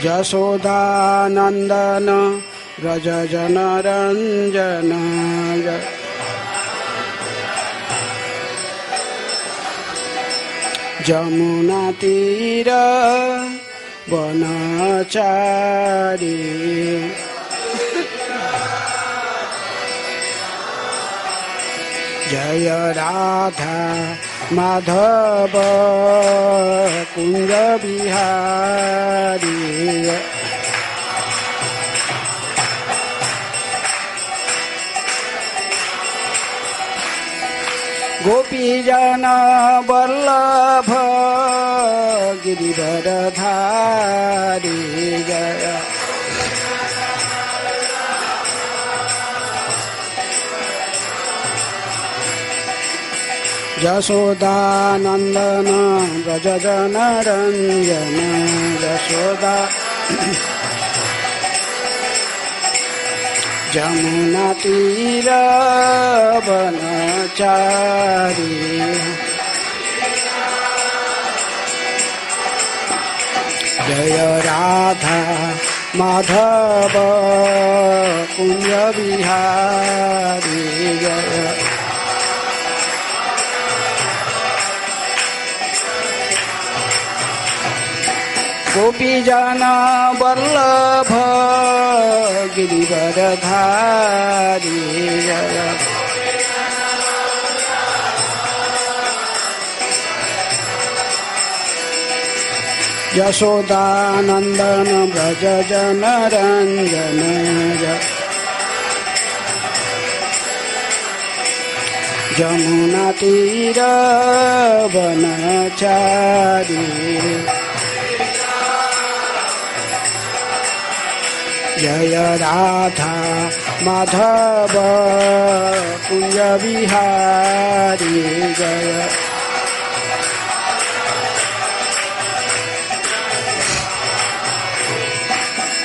यशोदानन्दन व्रज जनरञ्जन जमुनातीर वनचारी जय राधा माधव कुंज बिहारी गोपीजन वल्लभ गिरिवरधारी जय यशोदानन्दन व्रज जनरञ्जन यशोदा जमुनातीर वनचारी जय राधा माधव कुंज बिहारी जय गोपीजन वल्लभ गिरिवरधारी जय यशोदानन्दन व्रज जनरञ्जन जमुनातीर वनचारी जय राधा माधव कुंज बिहारी जय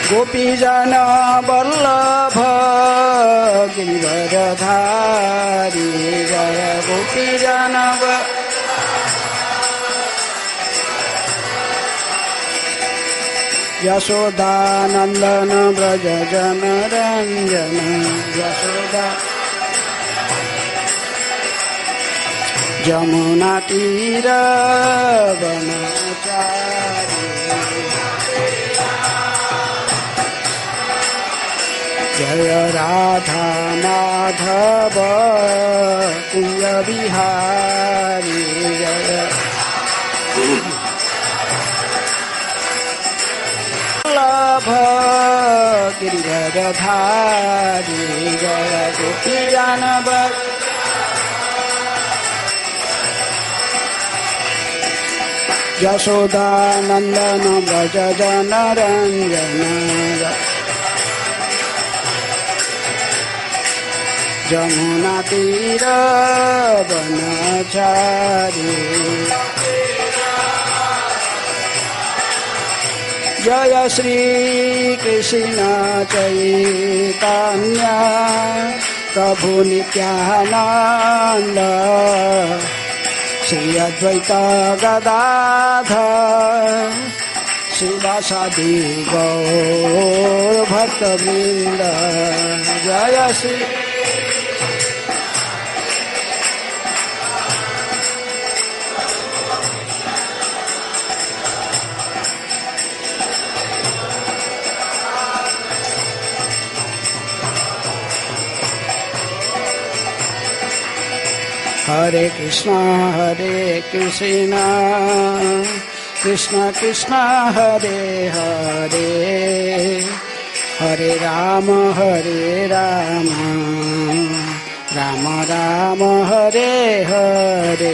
गोपीजन वल्लभ गिरिवरधारी जय गोपीजन यशोदानन्दन व्रज जनरञ्जन यशोदा जमुनातीर वनचारी जय राधा माधव कुंज बिहारी जय गिरिवरधारी जय गोपीजन यशोदानन्दन व्रज जनरञ्जन जमुनातीर वनचारी जय श्री कृष्ण चैतन्य प्रभु नित्यानंद श्री अद्वैत गदाधर शिवासादि गौर भक्तवृंद जय श्री हरे Krishna Krishna Krishna Hare Hare Hare Ram Ram Ram Hare Hare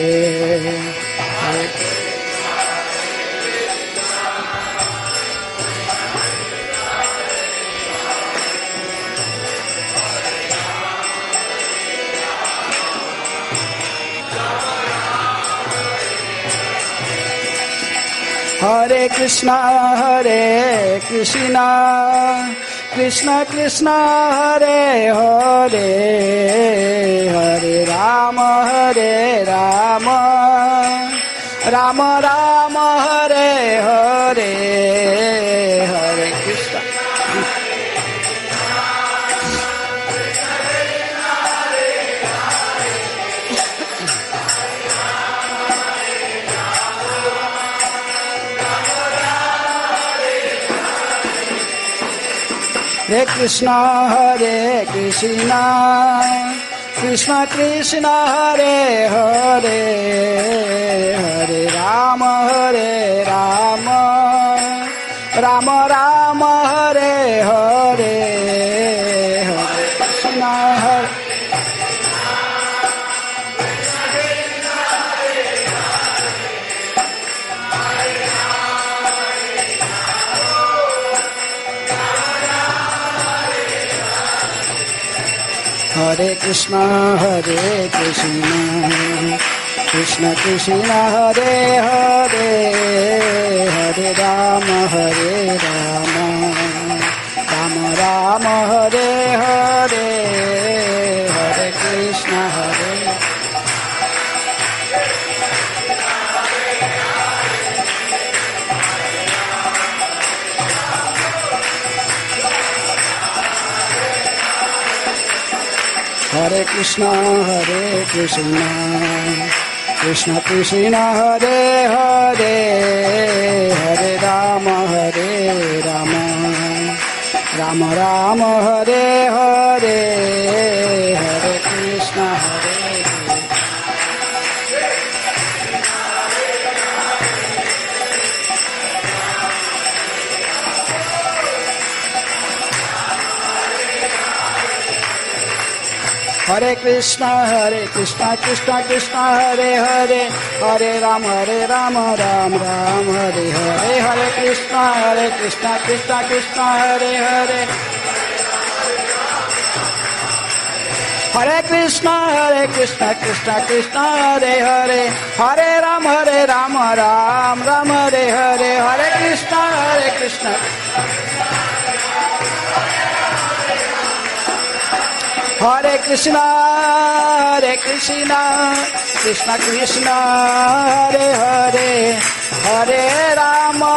Hare Krishna Krishna Krishna Hare Hare Hare Ram Ram Ram Hare Hare Hare Hare Krishna Krishna Krishna Hare Hare Hare Rama Rama Rama Hare Hare Hare Krishna Hare Krishna Krishna Krishna Hare Hare Hare Rama Rama Rama Hare Hare Hare Krishna Hare Krishna Krishna Krishna Hare Hare Hare Rama Rama Rama Hare Hare Hare Krishna Hare Krishna Krishna Krishna Hare Hare Hare Rama Rama Rama Hare Hare Hare Krishna Krishna Krishna Hare Hare Hare Krishna Krishna Krishna Hare Hare Hare Rama Rama Rama Hare Hare Hare Krishna Hare Krishna Krishna Krishna Hare Hare Hare Rama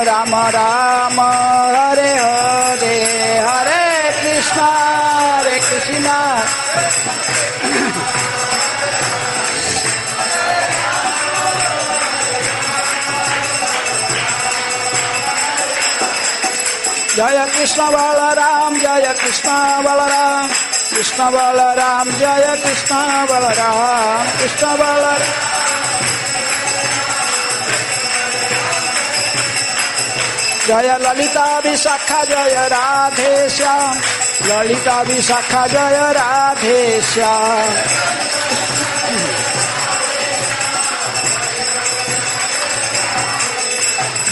Rama Rama Hare Hare Hare Krishna Jaya Krishna Balaram Jaya Krishna Balaram Krishna Balaram Jaya Krishna Balaram Krishna Balaram Jaya Lalita Vishakha Jaya Radhe Shyam Lalita Vishakha Jaya Radhe Shyam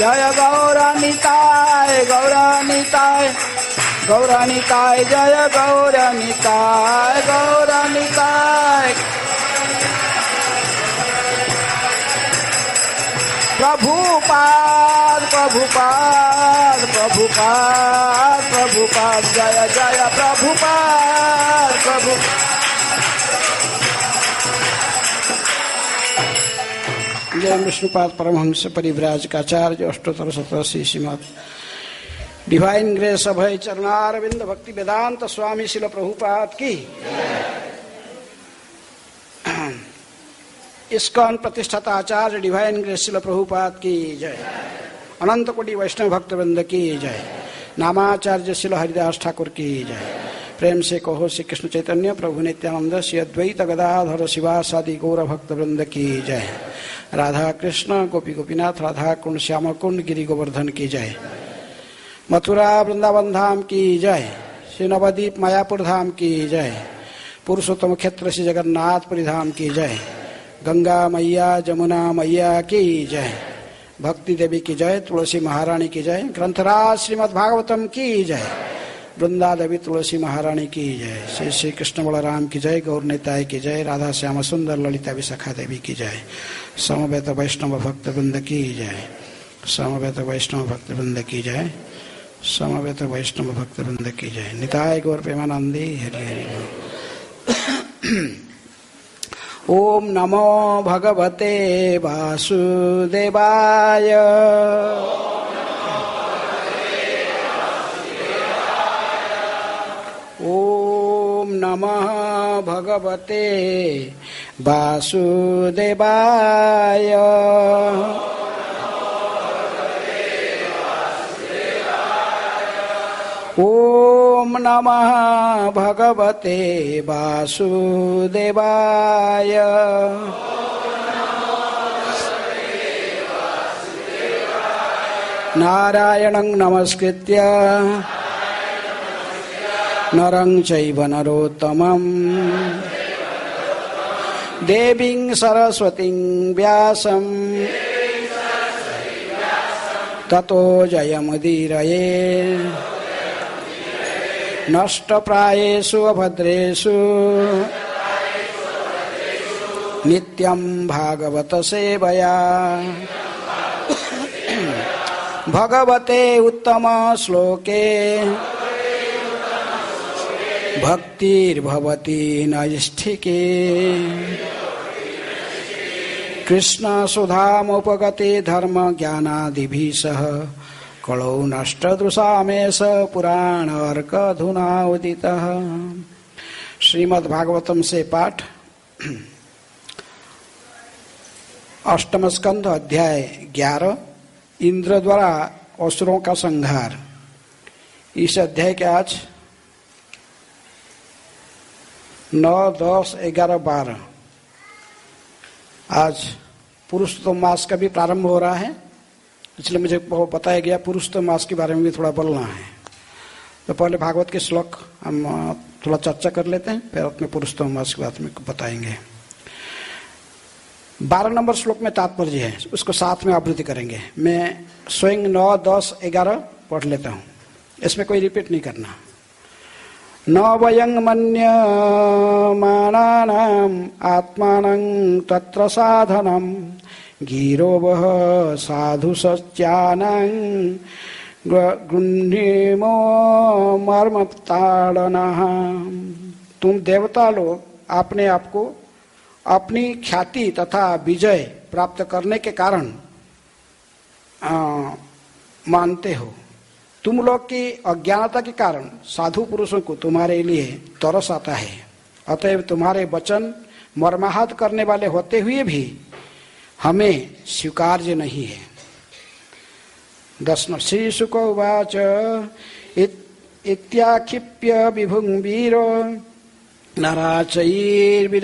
Jaya Gauranitai Gauranitai Gauranitai Jaya Gauranitai Gauranitai Prabhupada Prabhupada Prabhupada Prabhupada Jaya Jaya Prabhupada Prabhupada जय Vishnupad Paramhans परिव्राज काचार्य अष्टोत्तर सतसी Shrimad divine grace अभय चरणारविंद भक्ति वेदांत स्वामी शिल प्रभुपाद की ISKCON प्रतिष्ठाता आचार्य divine grace शिल प्रभुपाद की जय अनंत कोटि वैष्णव भक्तवृंद की जय नामाचार्य शिल हरिदास ठाकुर की जय प्रेम से कहो श्री कृष्ण चैतन्य प्रभु नित्यानंद श्री अद्वैत गदाधर शिवासादि गौर भक्तवृंद की जय राधा कृष्ण गोपी गोपीनाथ राधा कुंड श्याम कुंड गिरि गोवर्धन की जय मथुरा वृंदावन धाम की जय श्री नवदीप मायापुर धाम की जय पुरुषोत्तम क्षेत्र श्री जगन्नाथपुरी धाम की जय गंगा मैया जमुना मैया की जय भक्ति देवी की जय तुलसी महारानी की जय ग्रंथराज श्रीमद् भागवतम की जय वृंदा देवी तुलसी महारानी की जय श्री श्री कृष्ण बलराम की जय गौर निताय की जय राधा श्याम सुंदर ललिता विशाखा देवी की जय समवेत वैष्णव भक्त वृंद की जय समवेत वैष्णव भक्त वृंद की जय समवेत वैष्णव भक्त वृंद की जय निताय गौर प्रेमानंदी हरि हरि ओम नमो भगवते वासुदेवाय ओम नमः भगवते वासुदेवाय ओम नमः भगवते वासुदेवाय। नारायणं नमस्कृत्य नरं चैव नरोत्तमं देवीं सरस्वतीं व्यासं ततो जयमुदीरये। नष्टप्रायेषु अभद्रेषु नित्यं भागवत सेवया भगवते उत्तम श्लोके भक्तिर्भवति नैष्ठिके। कृष्ण सुधामुपगते धर्म ज्ञानादिभिः सह कलौ नष्टदृशामेष पुराण अर्क धुना उदितः। श्रीमद् भागवतम से पाठ अष्टम स्कंध अध्याय 11 इंद्र द्वारा असुरों का संहार। इस अध्याय के आज 9, 10, 11, 12 आज पुरुषोत्तम मास का भी प्रारंभ हो रहा है, इसलिए मुझे बताया गया पुरुषोत्तम मास के बारे में भी थोड़ा बोलना है। तो पहले भागवत के श्लोक हम थोड़ा चर्चा कर लेते हैं, फिर अपने पुरुषोत्तम मास के बारे में बताएंगे। 12 नंबर श्लोक में तात्पर्य है, उसको साथ में आवृत्ति करेंगे। मैं स्वयं 9, 10, 11 पढ़ लेता हूँ, इसमें कोई रिपीट नहीं करना। न वयं मन्यमानानाम् आत्मानं तत्र साधनं गिरो वह साधु सत्यानं गृह्णीमो मर्मताड़नः। तुम देवता लोग अपने आप को अपनी ख्याति तथा विजय प्राप्त करने के कारण मानते हो। तुम लोग की अज्ञानता के कारण साधु पुरुषों को तुम्हारे लिए तरस आता है, अतएव तुम्हारे वचन मर्माहत करने वाले होते हुए भी हमें स्वीकार्य नहीं है। 10 श्री शुक उवाच इत्याक्षिप्य विभुं वीरो नराचैर्विरमर्दनः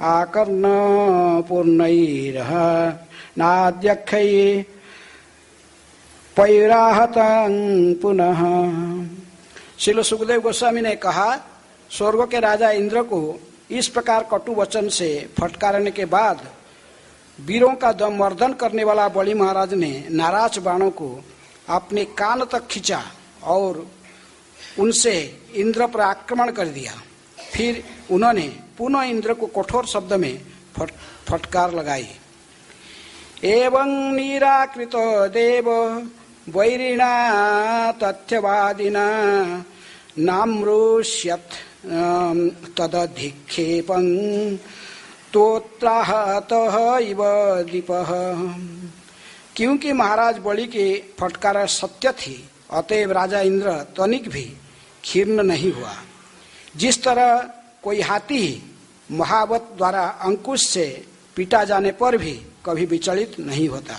आकर्ण पूर्णैरः नाद्यक्षै पैराहतं पुनः। श्रील सुखदेव गोस्वामी ने कहा, स्वर्ग के राजा इंद्र को इस प्रकार कटु वचन से फटकारने के बाद वीरों का दमवर्धन करने वाला बलि महाराज ने नाराज बाणों को अपने कान तक खींचा और उनसे इंद्र पर आक्रमण कर दिया। फिर उन्होंने पुनः इंद्र को कठोर शब्द में फटकार लगाई। एवं निराकृत देव वैरिणा तथ्यवादिना नामृष्यत् तदधिक्षेपं तोत्राहतः इव दीपः। क्योंकि महाराज बलि की फटकार सत्य थी, अतएव राजा इंद्र तनिक भी खीर्ण नहीं हुआ। जिस तरह कोई हाथी महावत द्वारा अंकुश से पीटा जाने पर भी कभी विचलित नहीं होता।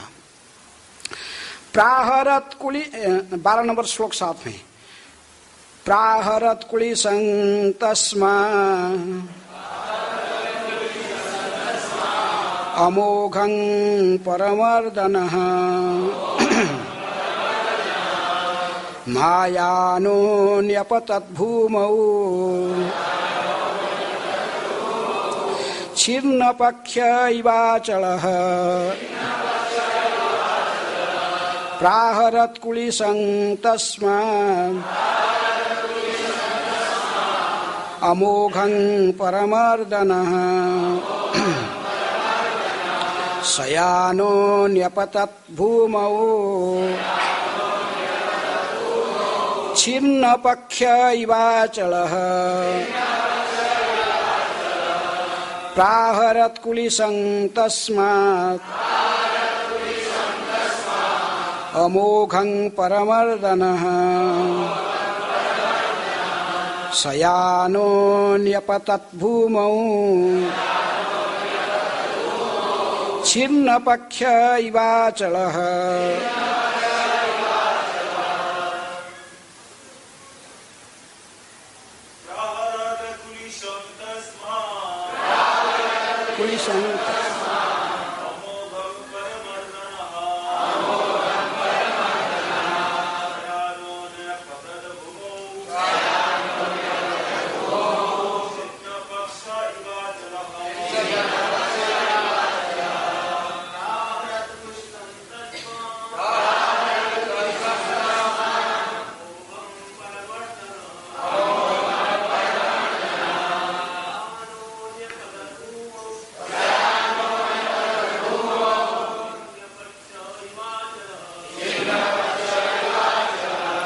प्राहरत कुली 12 नंबर श्लोक साथ में प्राहरत कुली संतस्मा अमोघं परमर्दनः मायानो न्यपतद्भूमौ छिन्नपक्ष इवाचलः प्राहरत्कुलिसं तस्मात् अमोघं परमर्दनः शयानो न्यपतद्भूमौ छिन्नपक्ष इवाचलः प्राहरत्कुलिसं तस्मात् अमोघं परमर्दनः शयानो न्यपतद्भूमौ छिन्नपक्ष इवाचलः। कुलिशं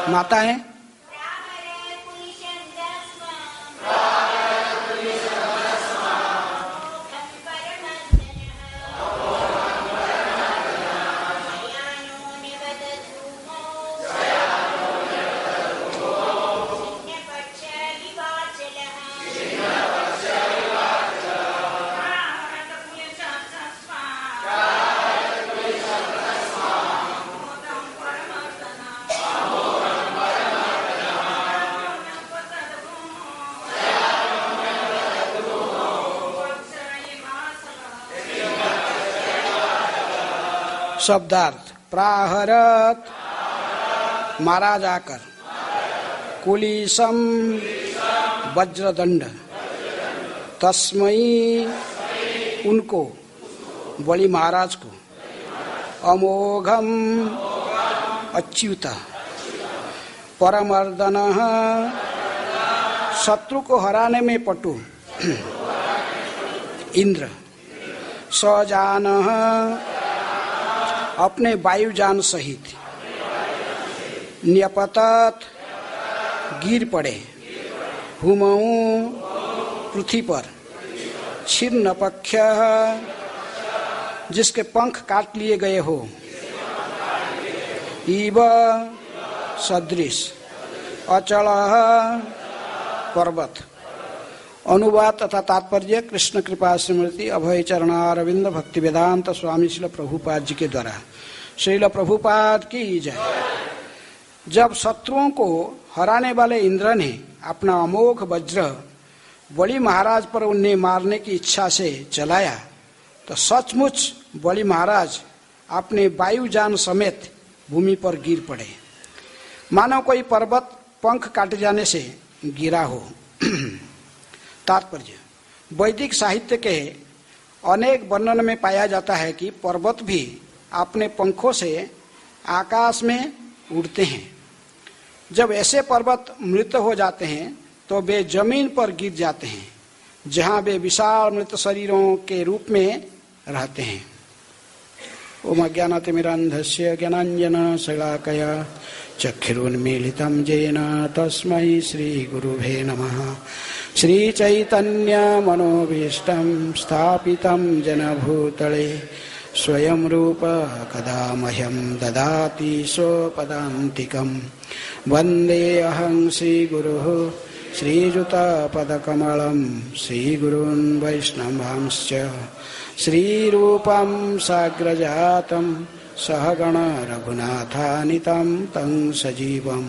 माता है। शब्दार्थ प्राहरत मारा जाकर, कुलिशम वज्रदंड, तस्मई उनको बलि महाराज को, अमोघम अच्युत, परमर्दन शत्रु को हराने में पटु, इंद्र, सजान अपने वायुजान सहित, न्यपतत गिर पड़े, हुमऊ पृथ्वी पर, छिन्नपक्ष जिसके पंख काट लिए गए हो, इव सदृश, अचल पर्वत। अनुवाद तथा तात्पर्य कृष्ण कृपा स्मृति अभय चरणारविंद भक्ति वेदांत स्वामी श्रील प्रभुपाद जी के द्वारा। श्रील प्रभुपाद की जय। जब शत्रुओं को हराने वाले इंद्र ने अपना अमोघ वज्र बलि महाराज पर उन्हें मारने की इच्छा से चलाया तो सचमुच बलि महाराज अपने वायुजान समेत भूमि पर गिर पड़े, मानो कोई पर्वत पंख काट जाने से गिरा हो। तात्पर्य, वैदिक साहित्य के अनेक वर्णन में पाया जाता है कि पर्वत भी अपने पंखों से आकाश में उड़ते हैं। जब ऐसे पर्वत मृत हो जाते हैं तो वे जमीन पर गिर जाते हैं, जहां वे विशाल मृत शरीरों के रूप में रहते हैं। ओम अज्ञानतिमिरान्धस्य ज्ञानाञ्जनशलाकया चक्षुरुन्मीलितं येन तस्मै श्रीगुरुवे नमः। श्रीचैतन्यमनोभीष्टं स्थापितं जनभूतले स्वयं रूप कदा मह्यं ददाति स्वपदान्तिकं। वन्देऽहं श्रीगुरुः श्रीयुतपदकमलं श्रीगुरून् वैष्णवांश्च श्रीरूपं साग्रजातं सहगण रघुनाथानितं तं सजीवं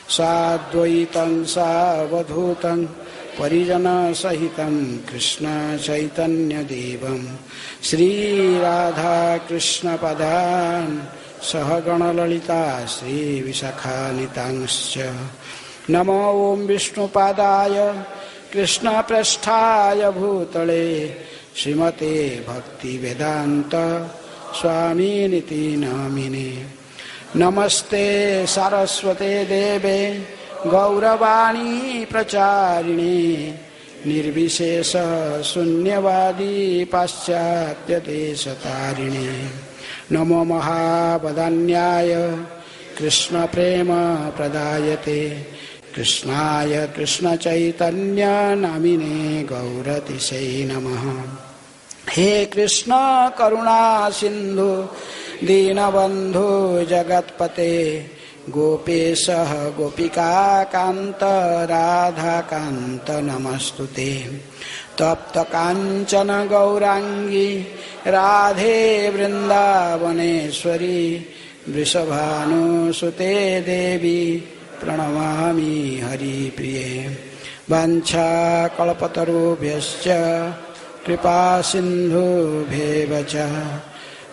साद्वैतं सावधूतं परिजनसहितं कृष्ण चैतन्यदेवं श्रीराधाकृष्णपदान् सहगण ललिता श्रीविशाखानितांश्च। नमो ओं विष्णुपादाय कृष्णप्रेष्ठाय भूतले श्रीमते भक्तिवेदान्त स्वामिनिति नामिने। नमस्ते सारस्वते देवे गौरवाणी प्रचारिणे निर्विशेष शून्यवादी पाश्चात्य देशतारिणे। नमो महावदान्याय कृष्ण प्रेम प्रदायते कृष्णाय कृष्ण चैतन्य नामिने गौरतिशै नमः। हे कृष्ण करुणा सिंधु दीनबंधु जगत्पते गोपेश गोपिका कांत राधा कांत नमस्तुते। तप्त कांचन गौरांगी राधे वृंदावनेश्वरी वृषभानुसुते देवी प्रणमामि हरिप्रिये। वाञ्छाकल्पतरुभ्यश्च कृपा सिन्धुभ्येव च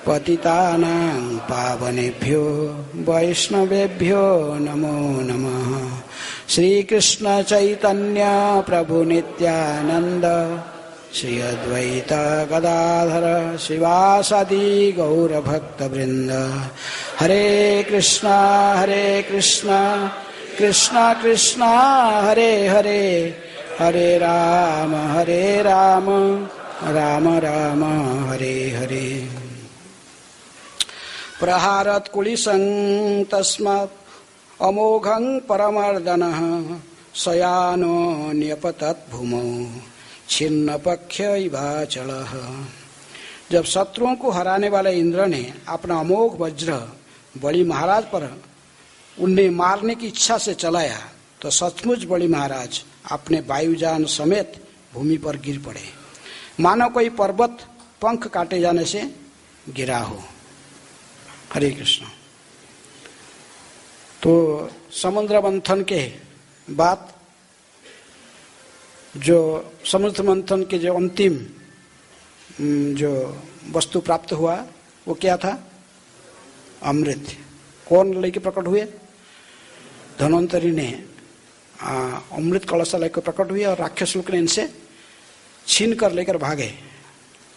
पतितानां पावनेभ्यो वैष्णवेभ्यो नमो नमः। श्री कृष्ण चैतन्य प्रभु नित्यानंद श्री अद्वैत गदाधर शिवासादि गौर भक्त वृंद। हरे कृष्णा कृष्णा कृष्णा हरे हरे, हरे राम राम राम हरे हरे। प्रहारत कुलिसं तस्मात् अमोघं परमर्दनः शयानो न्यपतत् भूमौ छिन्न पक्ष इवाचलः। जब शत्रुओं को हराने वाले इंद्र ने अपना अमोघ वज्र बलि महाराज पर उन्हें मारने की इच्छा से चलाया तो सचमुच बलि महाराज अपने वायुयान समेत भूमि पर गिर पड़े, मानो कोई पर्वत पंख काटे जाने से गिरा हो। हरे कृष्ण। तो समुद्र मंथन के बाद जो समुद्र मंथन के जो अंतिम जो वस्तु प्राप्त हुआ वो क्या था? अमृत। कौन लेके प्रकट हुए? धन्वंतरी ने अमृत कलश लेकर प्रकट हुए और राक्षस लोग ने इनसे छीन कर लेकर भागे।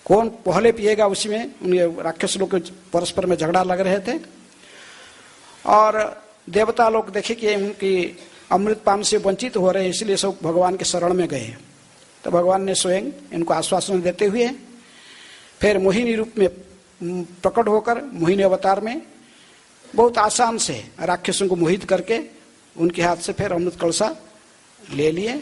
कौन पहले पिएगा उसी में उन्हें राक्षस लोग परस्पर में झगड़ा लग रहे थे और देवता लोग देखे कि उनकी अमृत पान से वंचित हो रहे हैं, इसलिए सब भगवान के शरण में गए। तो भगवान ने स्वयं इनको आश्वासन देते हुए फिर मोहिनी रूप में प्रकट होकर मोहिनी अवतार में बहुत आसान से राक्षसों को मोहित करके उनके हाथ से फिर अमृत कलशा ले लिए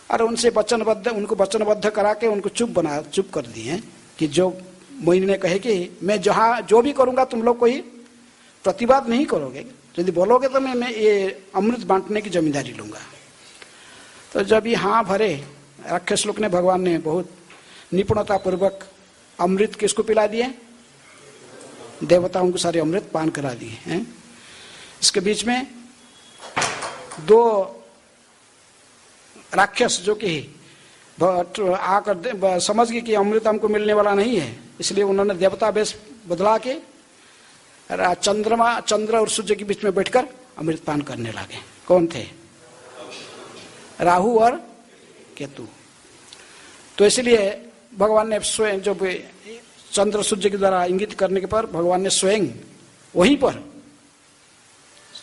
और उनको वचनबद्ध करा के उनको चुप कर दिए कि जो मोहिनी ने कहे कि मैं जहाँ जो भी करूँगा तुम लोग कोई प्रतिवाद नहीं करोगे, यदि बोलोगे तो मैं ये अमृत बांटने की जिम्मेदारी लूंगा। तो जब ये हाँ भरे राक्षस लोग ने, भगवान ने बहुत निपुणता पूर्वक अमृत किसको पिला दिए? देवताओं को सारे अमृत पान करा दिए हैं। इसके बीच में दो राक्षस जो कि आकर समझ गए कि अमृत हमको मिलने वाला नहीं है, इसलिए उन्होंने देवता वेश बदला के चंद्र और सूर्य के बीच में बैठकर अमृत पान करने लगे। कौन थे? राहु और केतु। तो इसलिए भगवान ने स्वयं जो चंद्र सूर्य के द्वारा इंगित करने के पर भगवान ने स्वयं वहीं पर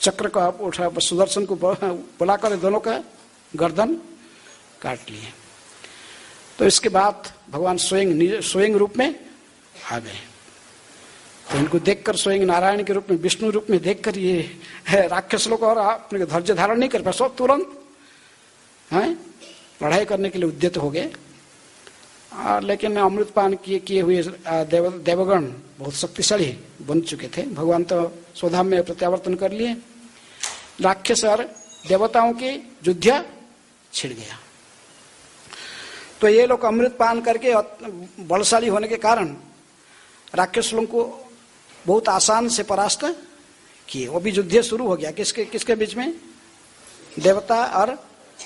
चक्र का उठा सुदर्शन को बुलाकर दोनों का गर्दन काट लिए। तो इसके बाद भगवान स्वयं रूप में आ गए। तो इनको देखकर स्वयं नारायण के रूप में, विष्णु रूप में देखकर ये राक्षस लोग और अपने धैर्य धारण नहीं कर पाए, सब तुरंत लड़ाई करने के लिए उद्यत हो गए। लेकिन अमृतपान किए हुए देवगण बहुत शक्तिशाली बन चुके थे। भगवान तो स्वधाम में प्रत्यावर्तन कर लिए। राक्षस और देवताओं की युद्ध छिड़ गया। तो ये लोग अमृतपान करके बलशाली होने के कारण राक्षस लोगों को बहुत आसान से परास्त किए। वो भी युद्ध शुरू हो गया। किसके बीच में? देवता और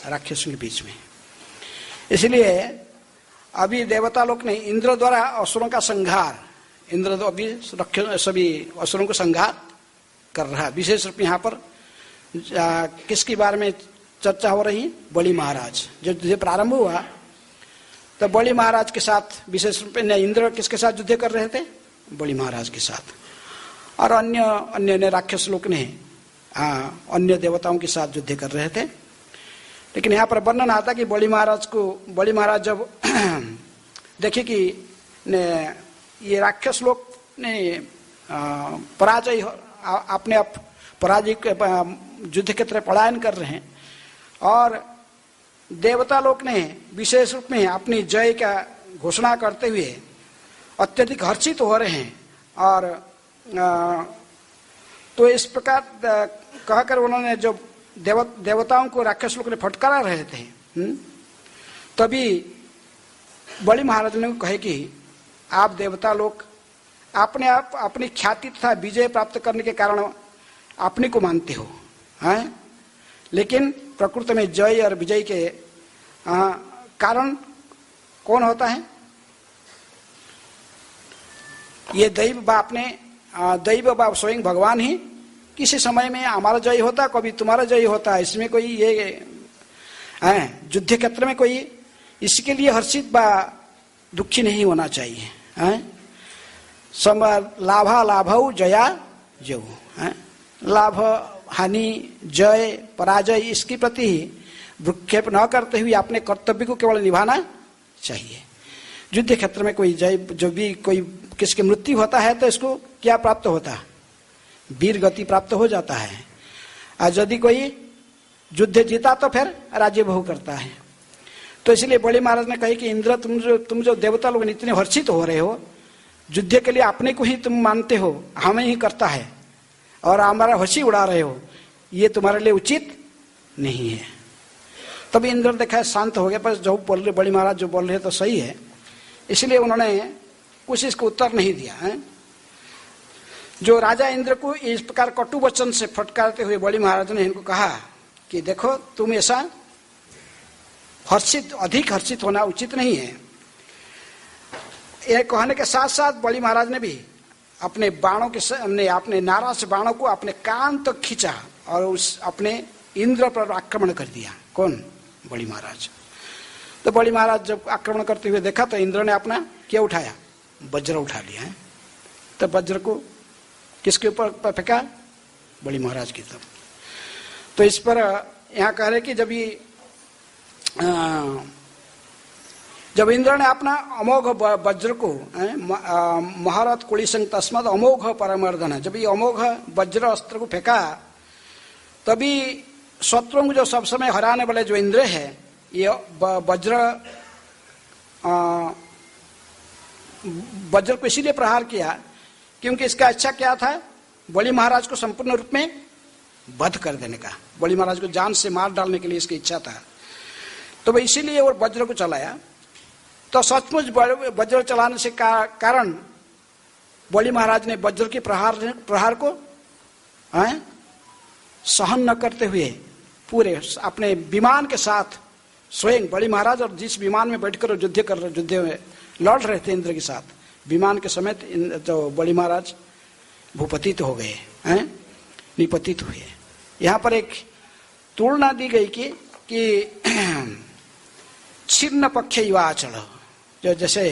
राक्षसों के बीच में। इसलिए अभी देवता लोग ने इंद्र द्वारा असुरों का संहार, इंद्र तो अभी सभी असुरों को संहार कर रहा है। विशेष रूप यहाँ पर किसके बारे में चर्चा हो रही? बलि महाराज। जब युद्ध प्रारंभ हुआ तो बलि महाराज के साथ विशेष रूप में इंद्र किसके साथ युद्ध कर रहे थे? बलि महाराज के साथ। और अन्य राक्षस लोग ने अन्य देवताओं के साथ युद्ध कर रहे थे। लेकिन यहाँ पर वर्णन आता कि बलि महाराज जब देखे कि ये राक्षस लोग ने पराजय अपने आप पराजय युद्ध के तरह पलायन कर रहे हैं और देवता लोग ने विशेष रूप में अपनी जय का घोषणा करते हुए अत्यधिक हर्षित हो रहे हैं। और तो इस प्रकार कहकर उन्होंने जो देवताओं को राक्षस लोग ने फटकारा रहे थे, तभी बलि महाराज ने कहे कि आप देवता लोग अपने आप अपनी ख्याति तथा विजय प्राप्त करने के कारण अपने को मानते हो, हैं? लेकिन प्रकृति में जय और विजय के कारण कौन होता है? ये दैव बाप ने दैव बाप स्वयं भगवान ही किसी समय में हमारा जय होता, कभी तुम्हारा जय होता। इसमें कोई ये युद्ध क्षेत्र में कोई इसके लिए हर्षित बा दुखी नहीं होना चाहिए। लाभा लाभौ जया जय, लाभ हानि जय पराजय इसके प्रति भ्रूक्षेप न करते हुए अपने कर्तव्य को केवल निभाना चाहिए। युद्ध क्षेत्र में कोई जय, जो भी कोई किसकी मृत्यु होता है तो इसको क्या प्राप्त होता है? वीर गति प्राप्त हो जाता है। और यदि कोई युद्ध जीता तो फिर राज्य भोग करता है। तो इसलिए बड़े महाराज ने कही कि इंद्र तुम जो देवता लोग इतने हर्षित हो रहे हो, युद्ध के लिए अपने को ही तुम मानते हो, हमें ही करता है और हमारा हंसी उड़ा रहे हो, ये तुम्हारे लिए उचित नहीं है। तभी इंद्र देखा शांत हो गया, पर जो बोल रहे बड़ी महाराज जो बोल रहे तो सही है, इसलिए उन्होंने कुछ इसको उत्तर नहीं दिया है। जो राजा इंद्र को इस प्रकार कटु वचन से फटकारते हुए बड़ी महाराज ने इनको कहा कि देखो तुम ऐसा अधिक हर्षित होना उचित नहीं है। यह कहने के साथ साथ बड़ी महाराज ने भी अपने बाणों के अपने नारा से बाणों को अपने कान तक खींचा और उस अपने इंद्र पर आक्रमण कर दिया। कौन? बड़ी महाराज। तो बड़ी महाराज जब आक्रमण करते हुए देखा तो इंद्र ने अपना क्या उठाया? वज्र उठा लिया है। तो वज्र को किसके ऊपर फेंका? बड़ी महाराज की तरफ। तो इस पर यहाँ कह रहे कि जब इंद्र ने अपना अमोघ वज्र को महारथ कुलिसंग तस्मद अमोघ परमर्दन, जब ये अमोघ वज्र अस्त्र को फेंका तभी शत्रुओं को जो सब समय हराने वाले जो इंद्र है, ये वज्र को इसीलिए प्रहार किया क्योंकि इसका अच्छा क्या था? बलि महाराज को संपूर्ण रूप में वध कर देने का, बलि महाराज को जान से मार डालने के लिए इसकी इच्छा था। तो वह इसीलिए वो वज्र को चलाया। तो सचमुच वज्र चलाने से कारण बलि महाराज ने वज्र के प्रहार को सहन न करते हुए पूरे अपने विमान के साथ स्वयं बलि महाराज और जिस विमान में बैठकर युद्ध में लड़ रहे थे इंद्र के साथ, विमान के समेत जो बलि महाराज भूपतित हो गए, निपतित हुए। यहाँ पर एक तुलना दी गई कि छिन्न पक्ष युवाचल, जो जैसे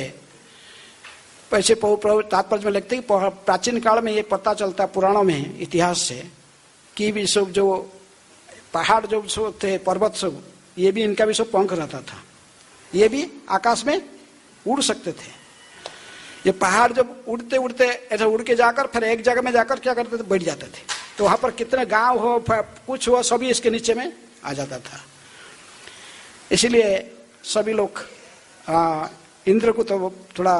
पैसे तात्पर्य में लिखते हैं प्राचीन काल में ये पता चलता पुराणों में इतिहास से कि भी सब जो पहाड़ जो सब थे, पर्वत सब, ये भी इनका भी सब पंख रहता था, ये भी आकाश में उड़ सकते थे। ये पहाड़ जब उड़ते उड़ते ऐसा उड़ के जाकर फिर एक जगह में जाकर क्या करते थे? बैठ जाते थे। तो वहां पर कितने गांव हो कुछ हो सभी इसके नीचे में आ जाता था। इसीलिए सभी लोग इंद्र को तो थोड़ा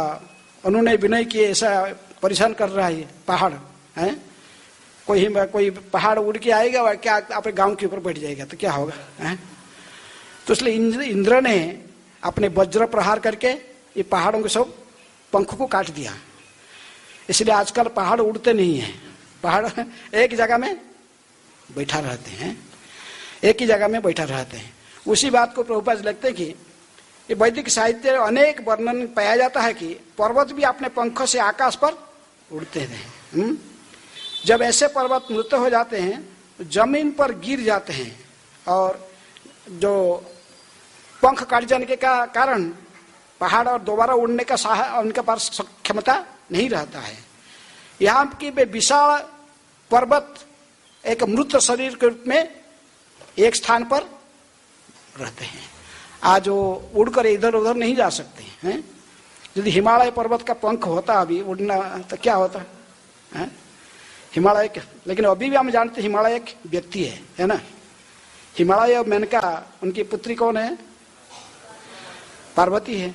अनुनय विनय किए, ऐसा परेशान कर रहा है पहाड़ है। कोई पहाड़ उड़ के आएगा और क्या अपने गांव के ऊपर बैठ जाएगा तो क्या होगा है? तो इसलिए इंद्र ने अपने वज्र प्रहार करके ये पहाड़ों के सब पंख को काट दिया। इसलिए आजकल पहाड़ उड़ते नहीं हैं, पहाड़ एक जगह में बैठा रहते हैं, एक ही जगह में बैठा रहते हैं। उसी बात को प्रभुपाद लिखते हैं कि ये वैदिक साहित्य अनेक वर्णन पाया जाता है कि पर्वत भी अपने पंखों से आकाश पर उड़ते हैं। जब ऐसे पर्वत मृत हो जाते हैं तो जमीन पर गिर जाते हैं और जो पंख काट जाने के कारण पहाड़ और दोबारा उड़ने का उनके पास क्षमता नहीं रहता है। यहाँ की विशाल पर्वत एक मृत शरीर के रूप में एक स्थान पर रहते हैं। आज वो उड़कर इधर उधर नहीं जा सकते हैं। यदि हिमालय पर्वत का पंख होता अभी उड़ना तो क्या होता है? हिमालय के, लेकिन अभी भी हम जानते हैं हिमालय एक व्यक्ति है ना। हिमालय और मेनका उनकी पुत्री कौन है? पार्वती है।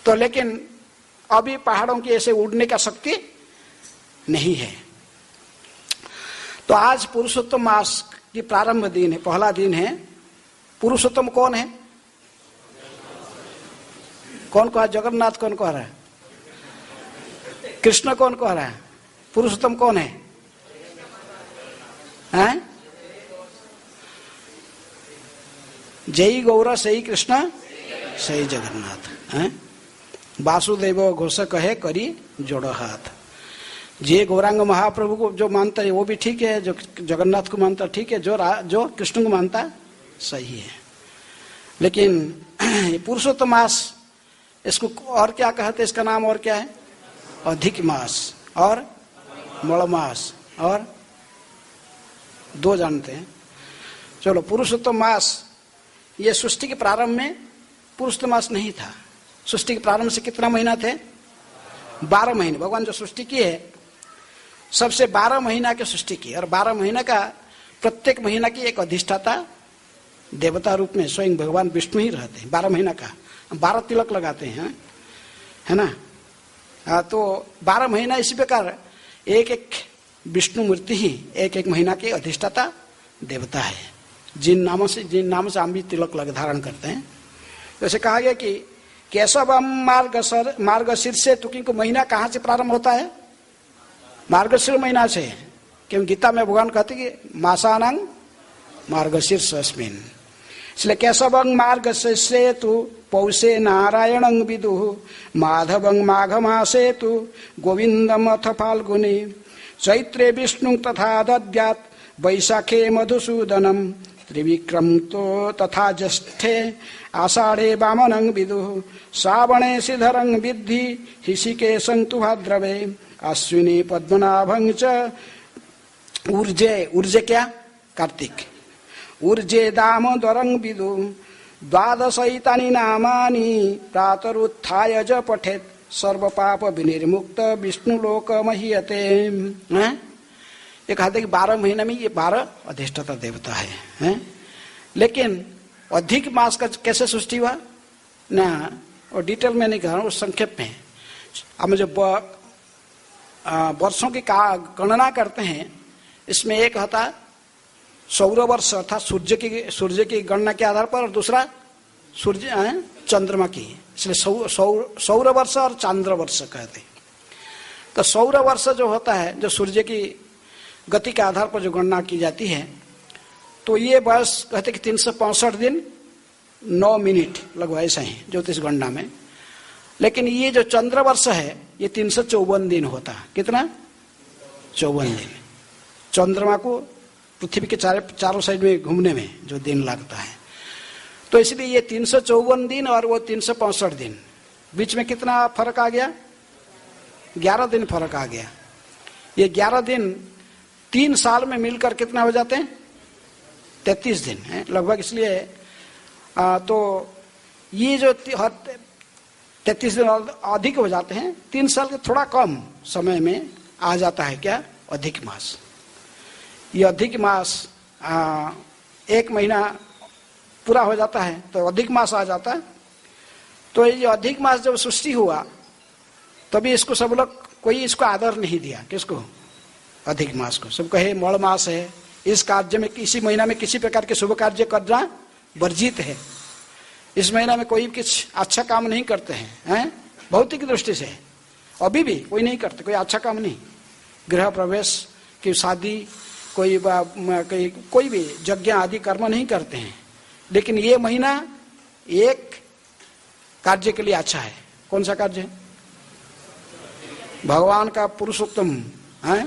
तो लेकिन अभी पहाड़ों की ऐसे उड़ने का शक्ति नहीं है। तो आज पुरुषोत्तम मास की प्रारंभ दिन है, पहला दिन है। पुरुषोत्तम कौन है? कौन कहा? जगन्नाथ कौन कह रहा है? कृष्ण कौन कह रहा है? पुरुषोत्तम कौन है? जय गौरा सही कृष्ण सही जगन्नाथ। वासुदेव घोष कहे करी जोड़ो हाथ। जे गौरांग महाप्रभु को जो मानता है वो भी ठीक है, जो जगन्नाथ को मानता ठीक है, जो कृष्ण को मानता सही है। लेकिन पुरुषोत्तम मास, इसको और क्या कहते हैं, इसका नाम और क्या है? अधिक मास और मल मास, और दो जानते हैं। चलो, पुरुषोत्तम मास ये सृष्टि के प्रारंभ में पुरुषोत्तम मास नहीं था। सृष्टि के प्रारंभ से कितना महीना थे? 12 महीने। भगवान जो सृष्टि की है सबसे 12 महीना की सृष्टि की, और 12 महीना का प्रत्येक महीना की एक अधिष्ठाता देवता रूप में स्वयं भगवान विष्णु ही रहते हैं। 12 महीना का 12 तिलक लगाते हैं, है ना। तो 12 महीना इसी प्रकार एक एक विष्णु मूर्ति ही एक एक महीना के अधिष्ठाता देवता है, जिन नामों से हम भी तिलक लग धारण करते हैं। जैसे कहा गया कि केशवम मार्गशीर्ष से, तुकी को महीना कहाँ से प्रारंभ होता है? मार्गशीर्ष महीना से। क्योंकि गीता में भगवान कहते कि मासानंग मार्गशीर्ष अस्मिन्, इसलिए केशवं मार्गशीर्ष तु पौषे नारायणं विदुः, माधवं माघ मासे तु गोविंदम अथ फाल्गुनी, चैत्रे विष्णु तथा दद्यात्, वैशाखे मधुसूदनम, त्रिविक्रम तो तथा ज्येष्ठे आषाढ़े वामनं विदुः, श्रावणे श्रीधरं विद्धि, ऋषिकेशं तु भाद्रवे, अश्विनी पद्मनाभं च ऊर्जे क्या? कार्तिक, ऊर्जे दामोदरं विदुः, द्वादशैतानि नामानि प्रातरुत्थाय च पठेत्, सर्व पाप विनिर्मुक्त विष्णुलोक महीयते। ये कहते कि 12 महीने में ये 12 अधिष्ठाता देवता है? लेकिन अधिक मास का कैसे सृष्टि हुआ ना, और डिटेल में नहीं कह रहा हूँ, संक्षेप में। हम जो वर्षों की गणना करते हैं, इसमें एक होता सौर वर्ष अर्थात सूर्य की गणना के आधार पर, और दूसरा सूर्य चंद्रमा की, इसलिए सौर वर्ष और चांद्र वर्ष कहते हैं। तो सौर वर्ष जो होता है, जो सूर्य की गति के आधार पर जो गणना की जाती है, तो ये वर्ष कहते कि 365 दिन 9 मिनट लगभग ऐसा ही ज्योतिष गणना में। लेकिन ये जो चंद्र वर्ष है ये 354 दिन होता है। कितना? 54 दिन। चंद्रमा को पृथ्वी के चारों साइड में घूमने में जो दिन लगता है, तो इसलिए ये 354 दिन और वो 365 दिन, बीच में कितना फर्क आ गया? 11 दिन फर्क आ गया। ये 11 दिन 3 साल में मिलकर कितना हो जाते हैं? 33 दिन है लगभग। इसलिए तो ये जो 33 दिन अधिक हो जाते हैं, 3 साल के थोड़ा कम समय में आ जाता है क्या? अधिक मास। ये अधिक मास 1 महीना पूरा हो जाता है तो अधिक मास आ जाता है। तो ये अधिक मास जब सृष्टि हुआ तभी इसको सब लोग, कोई इसको आदर नहीं दिया। किसको? अधिक मास को। सब कहे मल मास है, इस कार्य में, इसी महीना में किसी प्रकार के शुभ कार्य करना वर्जित है, इस महीना में कोई कुछ अच्छा काम नहीं करते हैं, भौतिक दृष्टि से अभी भी कोई नहीं करते, कोई अच्छा काम नहीं, गृह प्रवेश की शादी, कोई भी यज्ञ आदि कर्म नहीं करते हैं। लेकिन ये महीना एक कार्य के लिए अच्छा है। कौन सा कार्य? भगवान का पुरुषोत्तम है,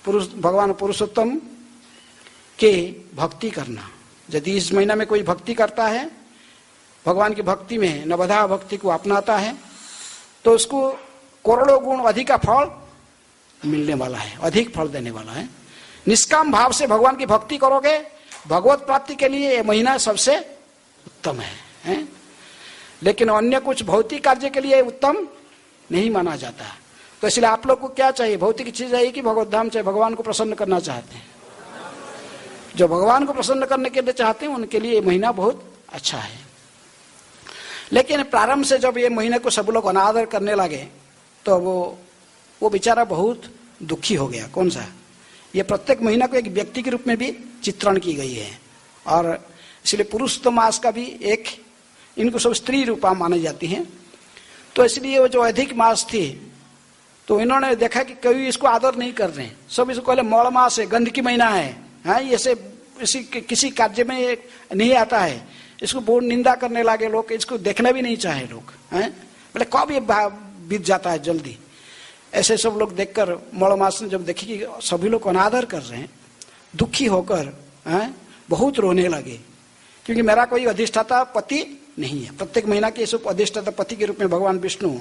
भगवान पुरुषोत्तम के भक्ति करना। यदि इस महीना में कोई भक्ति करता है, भगवान की भक्ति में नवधा भक्ति को अपनाता है, तो उसको करोड़ों गुण अधिक का फल मिलने वाला है, अधिक फल देने वाला है। निष्काम भाव से भगवान की भक्ति करोगे, भगवत प्राप्ति के लिए ये महीना सबसे उत्तम है? लेकिन अन्य कुछ भौतिक कार्य के लिए उत्तम नहीं माना जाता। तो इसलिए आप लोग को क्या चाहिए? भौतिक चीज चाहिए कि भगवत धाम चाहिए? भगवान को प्रसन्न करना चाहते हैं। जो भगवान को प्रसन्न करने के लिए चाहते हैं उनके लिए ये महीना बहुत अच्छा है। लेकिन प्रारंभ से जब ये महीने को सब लोग अनादर करने लगे तो वो बेचारा बहुत दुखी हो गया। कौन सा? ये प्रत्येक महीना को एक व्यक्ति के रूप में भी चित्रण की गई है, और इसलिए पुरुषोत्तम मास का भी एक, इनको सब स्त्री रूपा मानी जाती हैं। तो इसलिए वो जो अधिक मास थी, तो इन्होंने देखा कि कोई इसको आदर नहीं कर रहे, सब इसको कहले मौड़ मास है, गंध की महीना है, ये से किसी कार्य में नहीं आता है, इसको बहुत निंदा करने लगे लोग, इसको देखना भी नहीं चाहे लोग, बोले कब ये बीत जाता है जल्दी। ऐसे सब लोग देखकर मौलमास ने जब देखी कि सभी लोग अनादर कर रहे हैं, दुखी होकर बहुत रोने लगे, क्योंकि मेरा कोई अधिष्ठाता पति नहीं है। प्रत्येक महीना के सब अधिष्ठाता पति के रूप में भगवान विष्णु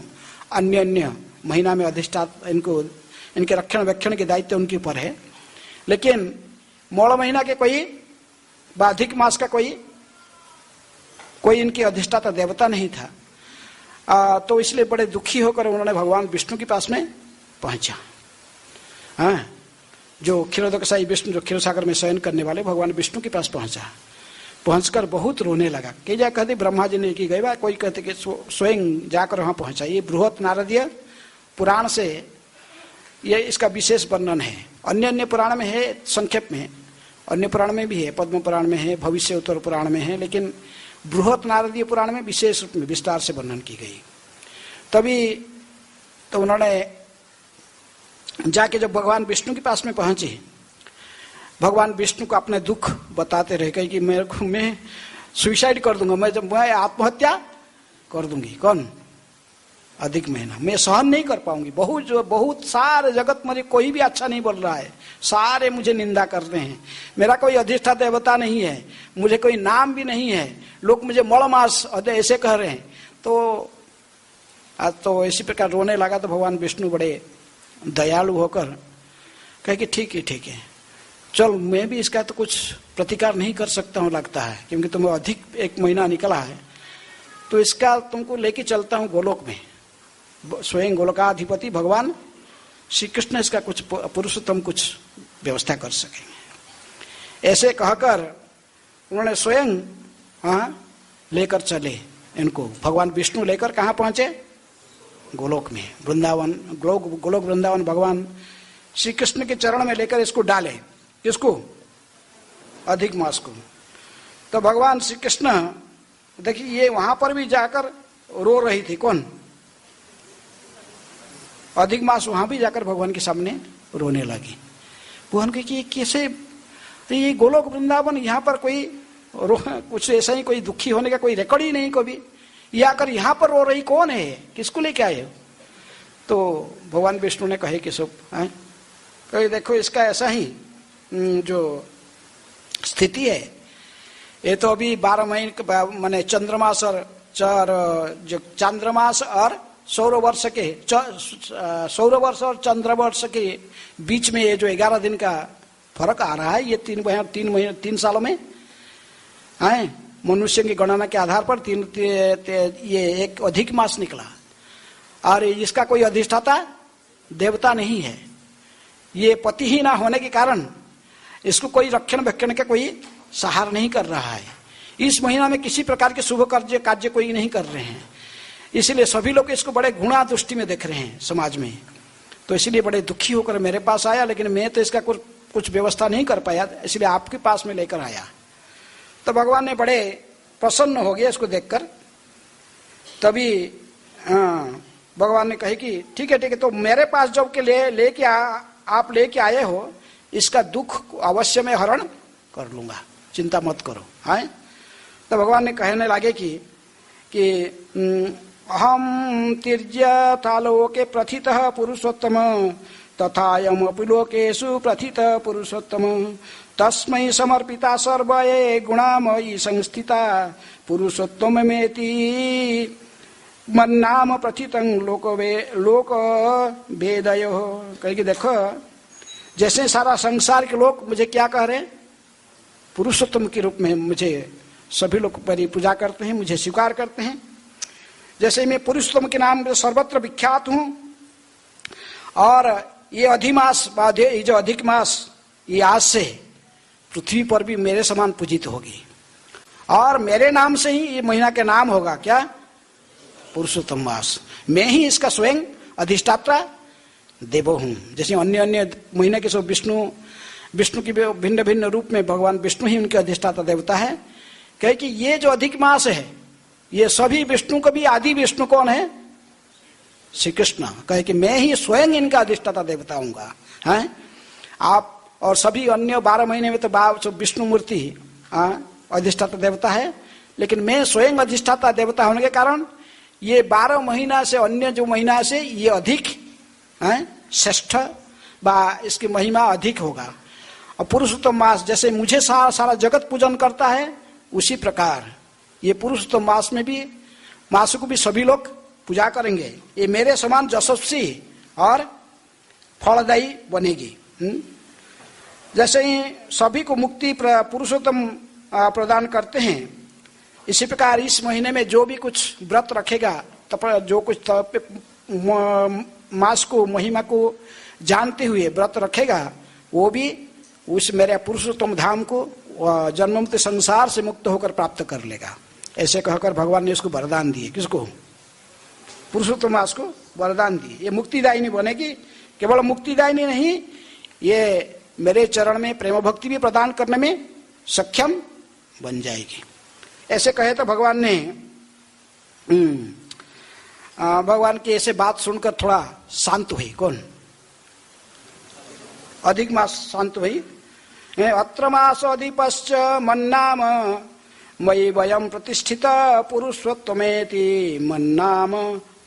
अन्य अन्य महीना में अधिष्ठाता, इनको इनके रक्षण वेक्षण के दायित्व उनके ऊपर है, लेकिन मौल महीना के कोई अधिक मास का कोई इनके अधिष्ठाता देवता नहीं था। तो इसलिए बड़े दुखी होकर उन्होंने भगवान विष्णु के पास में पहुंचा। जो क्षीरोदकशाही विष्णु, जो क्षीर सागर में शयन करने वाले भगवान विष्णु के पास पहुंचा। पहुंचकर बहुत रोने लगा। कई जगह कहते ब्रह्मा जी ने की गई बात, कोई कहते कि स्वयं जाकर वहां पहुंचा। ये बृहत नारदीय पुराण से ये इसका विशेष वर्णन है। अन्य अन्य पुराण में है, संक्षेप में अन्य पुराण में भी है, पद्म पुराण में है, भविष्य उत्तर पुराण में है, लेकिन बृहत नारदीय पुराण में विशेष रूप में विस्तार से वर्णन की गई। तभी तो उन्होंने जाके जब भगवान विष्णु के पास में पहुंचे, भगवान विष्णु को अपने दुख बताते रहे, कहीं कि मैं सुसाइड कर दूंगा, मैं आत्महत्या कर दूंगी। कौन? अधिक महीना मैं सहन नहीं कर पाऊंगी। बहुत सारे जगत में कोई भी अच्छा नहीं बोल रहा है, सारे मुझे निंदा कर रहे हैं। मेरा कोई अधिष्ठाता देवता नहीं है, मुझे कोई नाम भी नहीं है, लोग मुझे मौलमास ऐसे कह रहे हैं। तो इसी प्रकार रोने लगा। तो भगवान विष्णु बड़े दयालु होकर कहे कि ठीक है, चल मैं भी इसका तो कुछ प्रतिकार नहीं कर सकता हूँ लगता है, क्योंकि तुम्हें अधिक एक महीना निकला है, तो इसका तुमको लेके चलता हूँ गोलोक में। स्वयं गोलोकाधिपति भगवान श्री कृष्ण इसका कुछ पुरुषोत्तम कुछ व्यवस्था कर सकेंगे। ऐसे कहकर उन्होंने स्वयं लेकर चले इनको। भगवान विष्णु लेकर कहाँ पहुंचे? गोलोक में, वृंदावन, गोलोक वृंदावन भगवान श्री कृष्ण के चरण में लेकर इसको डाले। किसको? अधिक मास को। तो भगवान श्री कृष्ण देखिए ये वहां पर भी जाकर रो रही थी। कौन? अधिक मास वहां भी जाकर भगवान के सामने रोने लगी। भगवान के कि कैसे ये गोलोक वृंदावन, यहाँ पर कोई कुछ ऐसा ही कोई दुखी होने का कोई रिकॉर्ड ही नहीं कभी। ये आकर यहाँ पर रो रही कौन है, किसको लेके आए हो? तो भगवान विष्णु ने कहे कि सब कहे देखो इसका ऐसा ही जो स्थिति है, ये तो अभी 12 महीने माने चंद्रमास और जो चंद्रमास और सौर वर्ष और चंद्र वर्ष के बीच में ये जो 11 दिन का फर्क आ रहा है, ये 3 सालों में है। मनुष्य की गणना के आधार पर ये एक अधिक मास निकला, और इसका कोई अधिष्ठाता देवता नहीं है। ये पति ही ना होने के कारण इसको कोई रक्षण भक्षण का कोई सहार नहीं कर रहा है। इस महीना में किसी प्रकार के शुभ कार्य कोई नहीं कर रहे हैं, इसलिए सभी लोग इसको बड़े घृणा दृष्टि में देख रहे हैं समाज में। तो इसलिए बड़े दुखी होकर मेरे पास आया, लेकिन मैं तो इसका कुछ व्यवस्था नहीं कर पाया, इसलिए आपके पास में लेकर आया। तो भगवान ने बड़े प्रसन्न हो गया इसको देखकर। तभी भगवान ने कहे कि ठीक है तो मेरे पास जब के आप लेके आए हो, इसका दुख अवश्य मैं हरण कर लूंगा, चिंता मत करो। है तो भगवान ने कहने लगे कि अहम तिर्यथालोके प्रथितः पुरुषोत्तम तथायमपि लोकेषु प्रथितः पुरुषोत्तम तस्मै समर्पिता सर्वये गुणामयी संस्थिता पुरुषोत्तमेति मन्नाम प्रथितं लोक वेदयो। कहेगी देखो जैसे सारा संसार के लोग मुझे क्या कह रहे हैं? पुरुषोत्तम के रूप में मुझे सभी लोग मेरी पूजा करते हैं, मुझे स्वीकार करते हैं। जैसे मैं पुरुषोत्तम के नाम से सर्वत्र विख्यात हूं, और ये अधिमास ये जो अधिक मास ये आज से पृथ्वी पर भी मेरे समान पूजित होगी, और मेरे नाम से ही ये महीना का नाम होगा क्या? पुरुषोत्तम मास। मैं ही इसका स्वयं अधिष्ठाता देव हूं। जैसे अन्य अन्य महीने के सब विष्णु की भिन्न भिन्न रूप में भगवान विष्णु ही उनके अधिष्ठाता देवता है। कहे कि ये जो अधिक मास है ये सभी विष्णु को भी आदि विष्णु कौन है? श्री कृष्ण। कहे कि मैं ही स्वयं इनका अधिष्ठाता देवता हूँगा। है आप और सभी अन्य 12 महीने में तो विष्णु मूर्ति अधिष्ठाता देवता है, लेकिन मैं स्वयं अधिष्ठाता देवता होने के कारण ये 12 महीना से अन्य जो महीना से ये अधिक श्रेष्ठ बा इसकी महिमा अधिक होगा। और पुरुषोत्तम मास जैसे मुझे सारा जगत पूजन करता है, उसी प्रकार ये पुरुषोत्तम मास में भी मास को भी सभी लोग पूजा करेंगे। ये मेरे समान यशस्वी और फलदायी बनेगी। जैसे ही सभी को मुक्ति पुरुषोत्तम प्रदान करते हैं, इसी प्रकार इस महीने में जो भी कुछ व्रत रखेगा, जो कुछ मास को महिमा को जानते हुए व्रत रखेगा, वो भी उस मेरे पुरुषोत्तम धाम को जन्ममुक्त संसार से मुक्त होकर प्राप्त कर लेगा। ऐसे कहकर भगवान ने इसको वरदान दिए। किसको? पुरुषोत्तम मास को वरदान दिए। ये मुक्तिदायिनी बनेगी। केवल मुक्तिदायिनी नहीं, ये मेरे चरण में प्रेम भक्ति भी प्रदान करने में सक्षम बन जाएगी। ऐसे कहे तो भगवान ने भगवान की ऐसे बात सुनकर थोड़ा शांत हुई। कौन? अधिक मास शांत हुई। अत्र मासोऽधिपश्च मन्नाम मयि वयं प्रतिष्ठित पुरुषोत्तमेति मन्नाम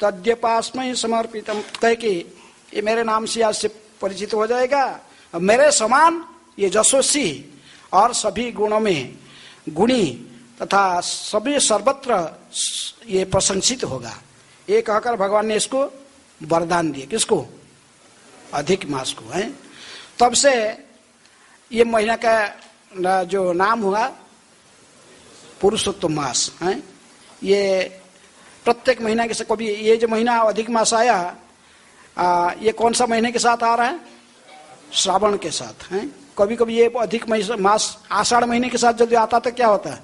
तद्यपास्मै समर्पितम। कहे कि ये मेरे नाम से आज से परिचित हो जाएगा। मेरे समान ये यशस्वी और सभी गुणों में गुणी तथा सभी सर्वत्र ये प्रशंसित होगा। ये कहकर भगवान ने इसको वरदान दिए। किसको? अधिक मास को है। तब से ये महीना का जो नाम हुआ पुरुषोत्तम मास है। ये प्रत्येक महीना के कभी ये जो महीना अधिक मास आया, ये कौन सा महीने के साथ आ रहा है? श्रावण के साथ है। कभी कभी ये अधिक मास आषाढ़ महीने के साथ यदि आता तो क्या होता है?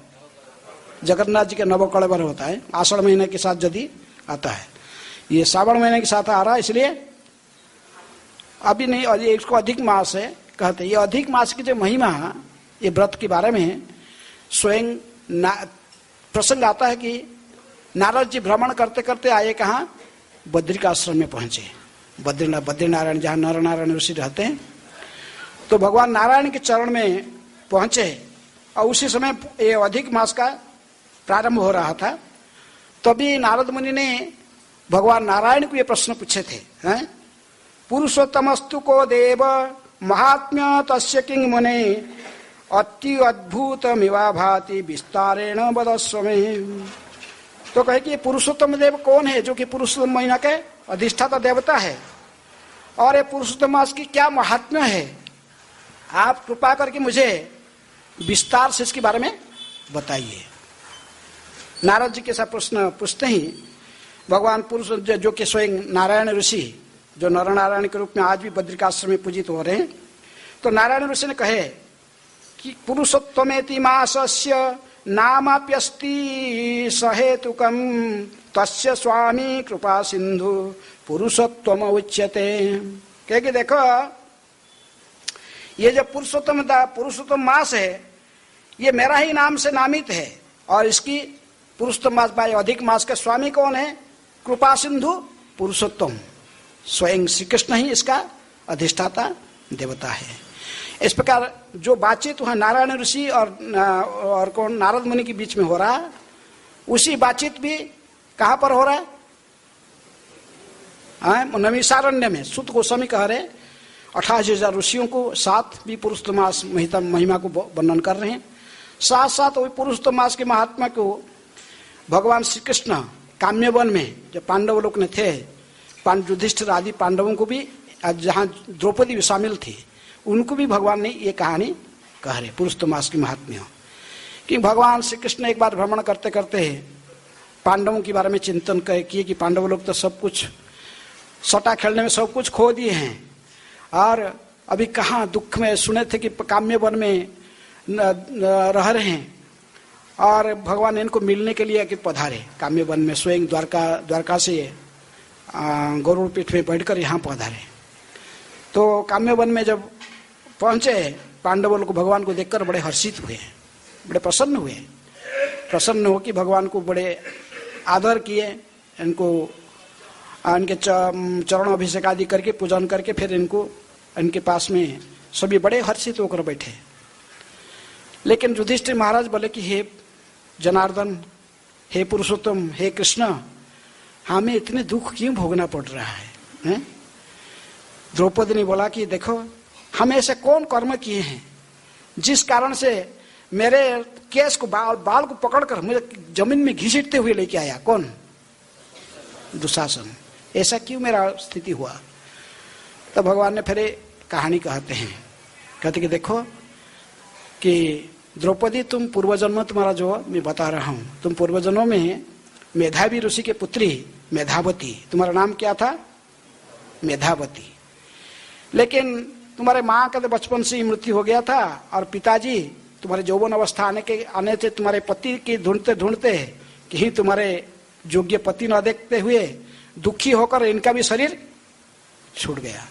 जगन्नाथ जी के नवकलेवर होता है। आषाढ़ महीने के साथ यदि आता है, ये श्रावण महीने के साथ आ रहा है, इसलिए अभी नहीं। और ये इसको अधिक मास है कहते हैं। ये अधिक मास की जो महिमा, ये व्रत के बारे में स्वयं प्रसंग आता है कि नारद जी भ्रमण करते करते आए कहाँ? बद्रिकाश्रम में पहुंचे। बद्रीनारायण जहाँ नर नारायण ऋषि रहते हैं, तो भगवान नारायण के चरण में पहुंचे। और उसी समय ये अधिक मास का प्रारंभ हो रहा था। तभी नारद मुनि ने भगवान नारायण को ये प्रश्न पूछे थे, हैं? पुरुषोत्तमस्तु को देव महात्म्य तस्य किंग मुने अति अद्भुत मिवा भाति विस्तारेण वदस्व में। तो कहे कि पुरुषोत्तम देव कौन है, जो कि पुरुषोत्तम महीना के अधिष्ठाता देवता है, और ये पुरुषोत्तम मास की क्या महात्म्य है, आप कृपा करके मुझे विस्तार से इसके बारे में बताइए। नारद जी के साथ प्रश्न पूछते ही भगवान पुरुष जो कि स्वयं नारायण ऋषि, जो नर नारायण के रूप में आज भी बद्रिकाश्रम में पूजित हो रहे हैं, तो नारायण ऋषि ने कहे कि पुरुषोत्तमेति मासस्य नामाप्यस्ति सहेतुकम तस्य स्वामी कृपा सिंधु पुरुषोत्तम उच्यते। कहे कि देखो, ये जो पुरुषोत्तम मास है, ये मेरा ही नाम से नामित है। और इसकी पुरुषोत्तम मास भाई अधिक मास का स्वामी कौन है? कृपा सिंधु पुरुषोत्तम, स्वयं श्री कृष्ण ही इसका अधिष्ठाता देवता है। इस प्रकार जो बातचीत वहाँ नारायण ऋषि और कौन नारद मुनि के बीच में हो रहा है, उसी बातचीत भी कहाँ पर हो रहा है? नैमिषारण्य में। सूत गोस्वामी कह रहे 28,000 ऋषियों को साथ भी पुरुषोत्तम मास महिमा को वर्णन कर रहे हैं। साथ साथ वही पुरुषोत्तम मास के महात्मा को भगवान श्री कृष्ण काम्यवन में जो पांडव लोग ने थे, युधिष्ठिर आदि पांडवों को भी, जहाँ द्रौपदी भी शामिल थी, उनको भी भगवान ने ये कहानी कह रहे पुरुषोत्तम मास की महात्म्य। कि भगवान श्री कृष्ण एक बार भ्रमण करते करते पांडवों के बारे में चिंतन किए कि पांडव लोग तो सब कुछ सटा खेलने में सब कुछ खो दिए हैं, और अभी कहाँ दुख में सुने थे कि काम्य वन में रह रहे हैं, और भगवान इनको मिलने के लिए कि पधारे काम्य वन में। स्वयं द्वारका से गरुड़ पीठ में बैठकर यहाँ पधारे। तो काम्य वन में जब पहुंचे, पांडवों को भगवान को देखकर बड़े हर्षित हुए, बड़े प्रसन्न हुए। प्रसन्न हो कि भगवान को बड़े आदर किए, इनको इनके चरण अभिषेक आदि करके पूजन करके फिर इनको इनके पास में सभी बड़े हर्षित होकर बैठे। लेकिन युधिष्ठिर महाराज बोले कि हे जनार्दन, हे पुरुषोत्तम, हे कृष्ण, हमें इतने दुख क्यों भोगना पड़ रहा है? द्रौपदी ने बोला कि देखो, हम ऐसे कौन कर्म किए हैं जिस कारण से मेरे केस को बाल को पकड़कर मुझे जमीन में घसीटते हुए लेके आया? कौन? दुशासन। ऐसा क्यों मेरा स्थिति हुआ? तो भगवान ने फिर कहानी कहते हैं, कहते कि देखो कि द्रौपदी, तुम पूर्वजन्म तुम्हारा जो मैं बता रहा हूं, तुम पूर्वजन्मों में मेधावी ऋषि के पुत्री मेधावती, तुम्हारा नाम क्या था? मेधावती। लेकिन तुम्हारे माँ का तो बचपन से ही मृत्यु हो गया था, और पिताजी तुम्हारे यौवन अवस्था आने से तुम्हारे पति की ढूंढते ढूंढते कहीं तुम्हारे योग्य पति न देखते हुए दुखी होकर इनका भी शरीर छूट गया।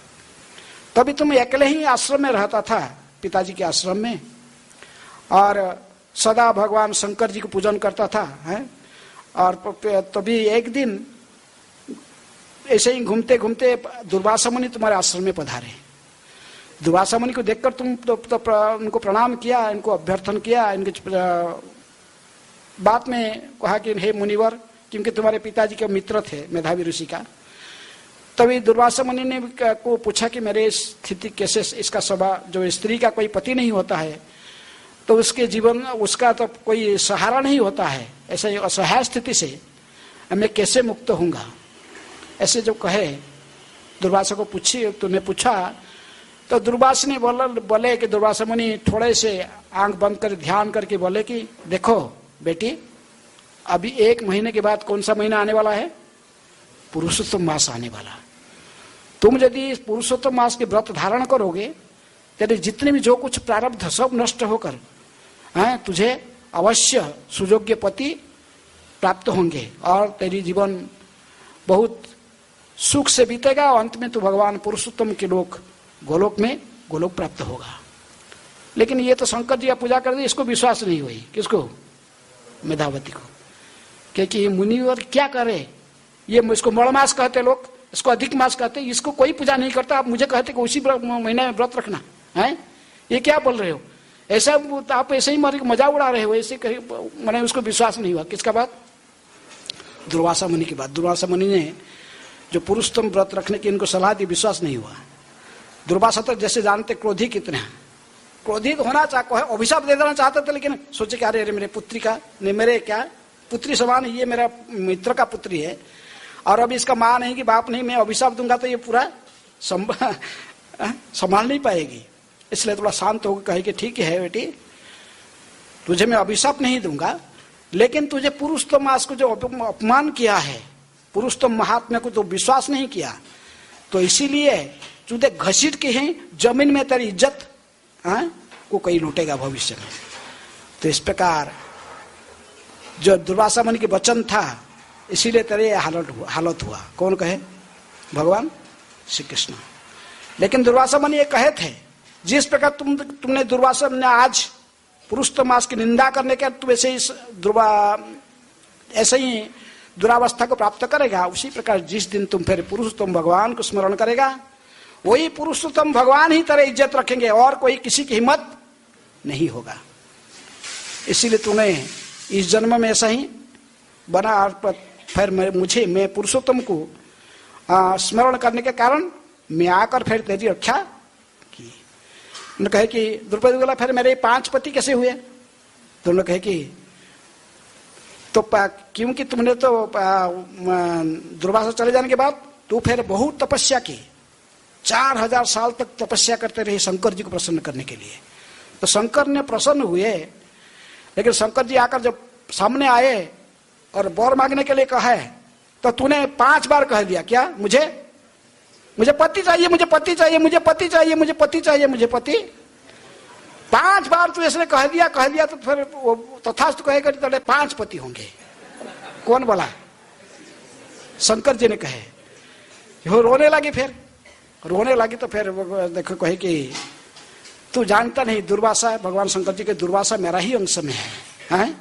तभी तुम अकेले ही आश्रम में रहता था, पिताजी के आश्रम में, और सदा भगवान शंकर जी को पूजन करता था, है? और तभी एक दिन ऐसे ही घूमते घूमते दुर्वासा मुनि तुम्हारे आश्रम में पधारे। दुर्वासा मुनि को देखकर तुम तो उनको प्रणाम किया, इनको अभ्यर्थन किया, इनके बात में कहा कि हे मुनिवर, क्योंकि तुम्हारे पिताजी के मित्र थे मेधावी ऋषि का। तभी दुर्वासा मुनि ने को पूछा कि मेरे स्थिति कैसे, इसका स्वभाव, जो स्त्री का कोई पति नहीं होता है तो उसके जीवन, उसका तो कोई सहारा नहीं होता है, ऐसे असहाय स्थिति से मैं कैसे मुक्त होऊंगा? ऐसे जो कहे दुर्वासा को तूने पूछा, तो दुर्वासा ने बोले कि दुर्वासा मुनि थोड़े से आंख बंद कर ध्यान करके बोले कि देखो बेटी, अभी 1 महीने के बाद कौन सा महीना आने वाला है? पुरुषोत्तम मास आने वाला। तुम यदि पुरुषोत्तम मास के व्रत धारण करोगे, तेरे जितने भी जो कुछ प्रारब्ध सब नष्ट होकर तुझे अवश्य सुयोग्य पति प्राप्त होंगे, और तेरी जीवन बहुत सुख से बीतेगा, और अंत में तू भगवान पुरुषोत्तम के गोलोक में गोलोक प्राप्त होगा। लेकिन ये तो शंकर जी का पूजा कर दी, इसको विश्वास नहीं हुई। किसको? मेधावती को। क्योंकि मुनिवर क्या करे, ये इसको मड़ मास कहते लोग, इसको अधिक मास कहते, इसको कोई पूजा नहीं करता, आप मुझे कहते कि उसी महीने में व्रत रखना है? ये क्या बोल रहे हो? ऐसा आप ऐसे ही मजा उड़ा रहे हो, ऐसे कहीं मैंने उसको विश्वास नहीं हुआ। किसका बात? दुर्वासा मुनि की बात। दुर्वासा मुनि ने जो पुरुषोत्तम व्रत रखने की इनको सलाह दी, विश्वास नहीं हुआ। दुर्वासा तो जैसे जानते क्रोधी कितने हैं, क्रोधित होना चाहते, अभिशाप दे देना चाहते थे, लेकिन सोचे कि अरे मेरे पुत्री का, मेरे क्या पुत्री समान, ये मेरा मित्र का पुत्री है, और अभी इसका माँ नहीं कि बाप नहीं, मैं अभिशाप दूंगा तो ये पूरा संभाल नहीं पाएगी। इसलिए थोड़ा शांत होकर कहे कि ठीक है बेटी, तुझे मैं अभिशाप नहीं दूंगा, लेकिन तुझे पुरुषोत्तम मास को जो अपमान किया है, पुरुषोत्तम महात्म्य को तो विश्वास नहीं किया, तो इसीलिए तुझे घसीट के ही जमीन में तेरी इज्जत को कहीं लूटेगा भविष्य में। तो इस प्रकार जो दुर्वासा मुनि के वचन था, इसीलिए तेरे हालत हुआ। कौन कहे? भगवान श्री कृष्ण। लेकिन दुर्वासा मुनि ये कहे थे, जिस प्रकार तुमने दुर्वासा ने आज पुरुषोत्तम मास की निंदा करने के तुम ऐसे ही दुरावस्था को प्राप्त करेगा, उसी प्रकार जिस दिन तुम फिर पुरुषोत्तम भगवान को स्मरण करेगा, वही पुरुषोत्तम भगवान ही तेरे इज्जत रखेंगे, और कोई किसी की हिम्मत नहीं होगा। इसीलिए तूने इस जन्म में ऐसा ही बना, और फिर मैं पुरुषोत्तम को स्मरण करने के कारण मैं आकर फिर तेरी रक्षा की। उन्होंने कहे कि द्रौपदी बोला, फिर मेरे 5 पति कैसे हुए? तो उन्होंने कहे कि तो क्योंकि तुमने तो दुर्वासा चले जाने के बाद तू फिर बहुत तपस्या की, 4000 साल तक तपस्या करते रहे शंकर जी को प्रसन्न करने के लिए। तो शंकर ने प्रसन्न हुए, लेकिन शंकर जी आकर जब सामने आए और वर मांगने के लिए कहा है, तो तूने 5 बार कह दिया क्या? मुझे पति चाहिए, मुझे पति चाहिए, मुझे पति चाहिए, मुझे पति चाहिए, मुझे पति। 5 बार तू इसने कह दिया तो फिर तथास्तु कहेगा तेरे 5 पति होंगे। कौन बोला? शंकर जी ने कहे। वो रोने लगी, फिर रोने लगी तो फिर देखो कहे कि तू जानता नहीं, दुर्वासा, भगवान शंकर जी के दुर्वासा मेरा ही अंश में है,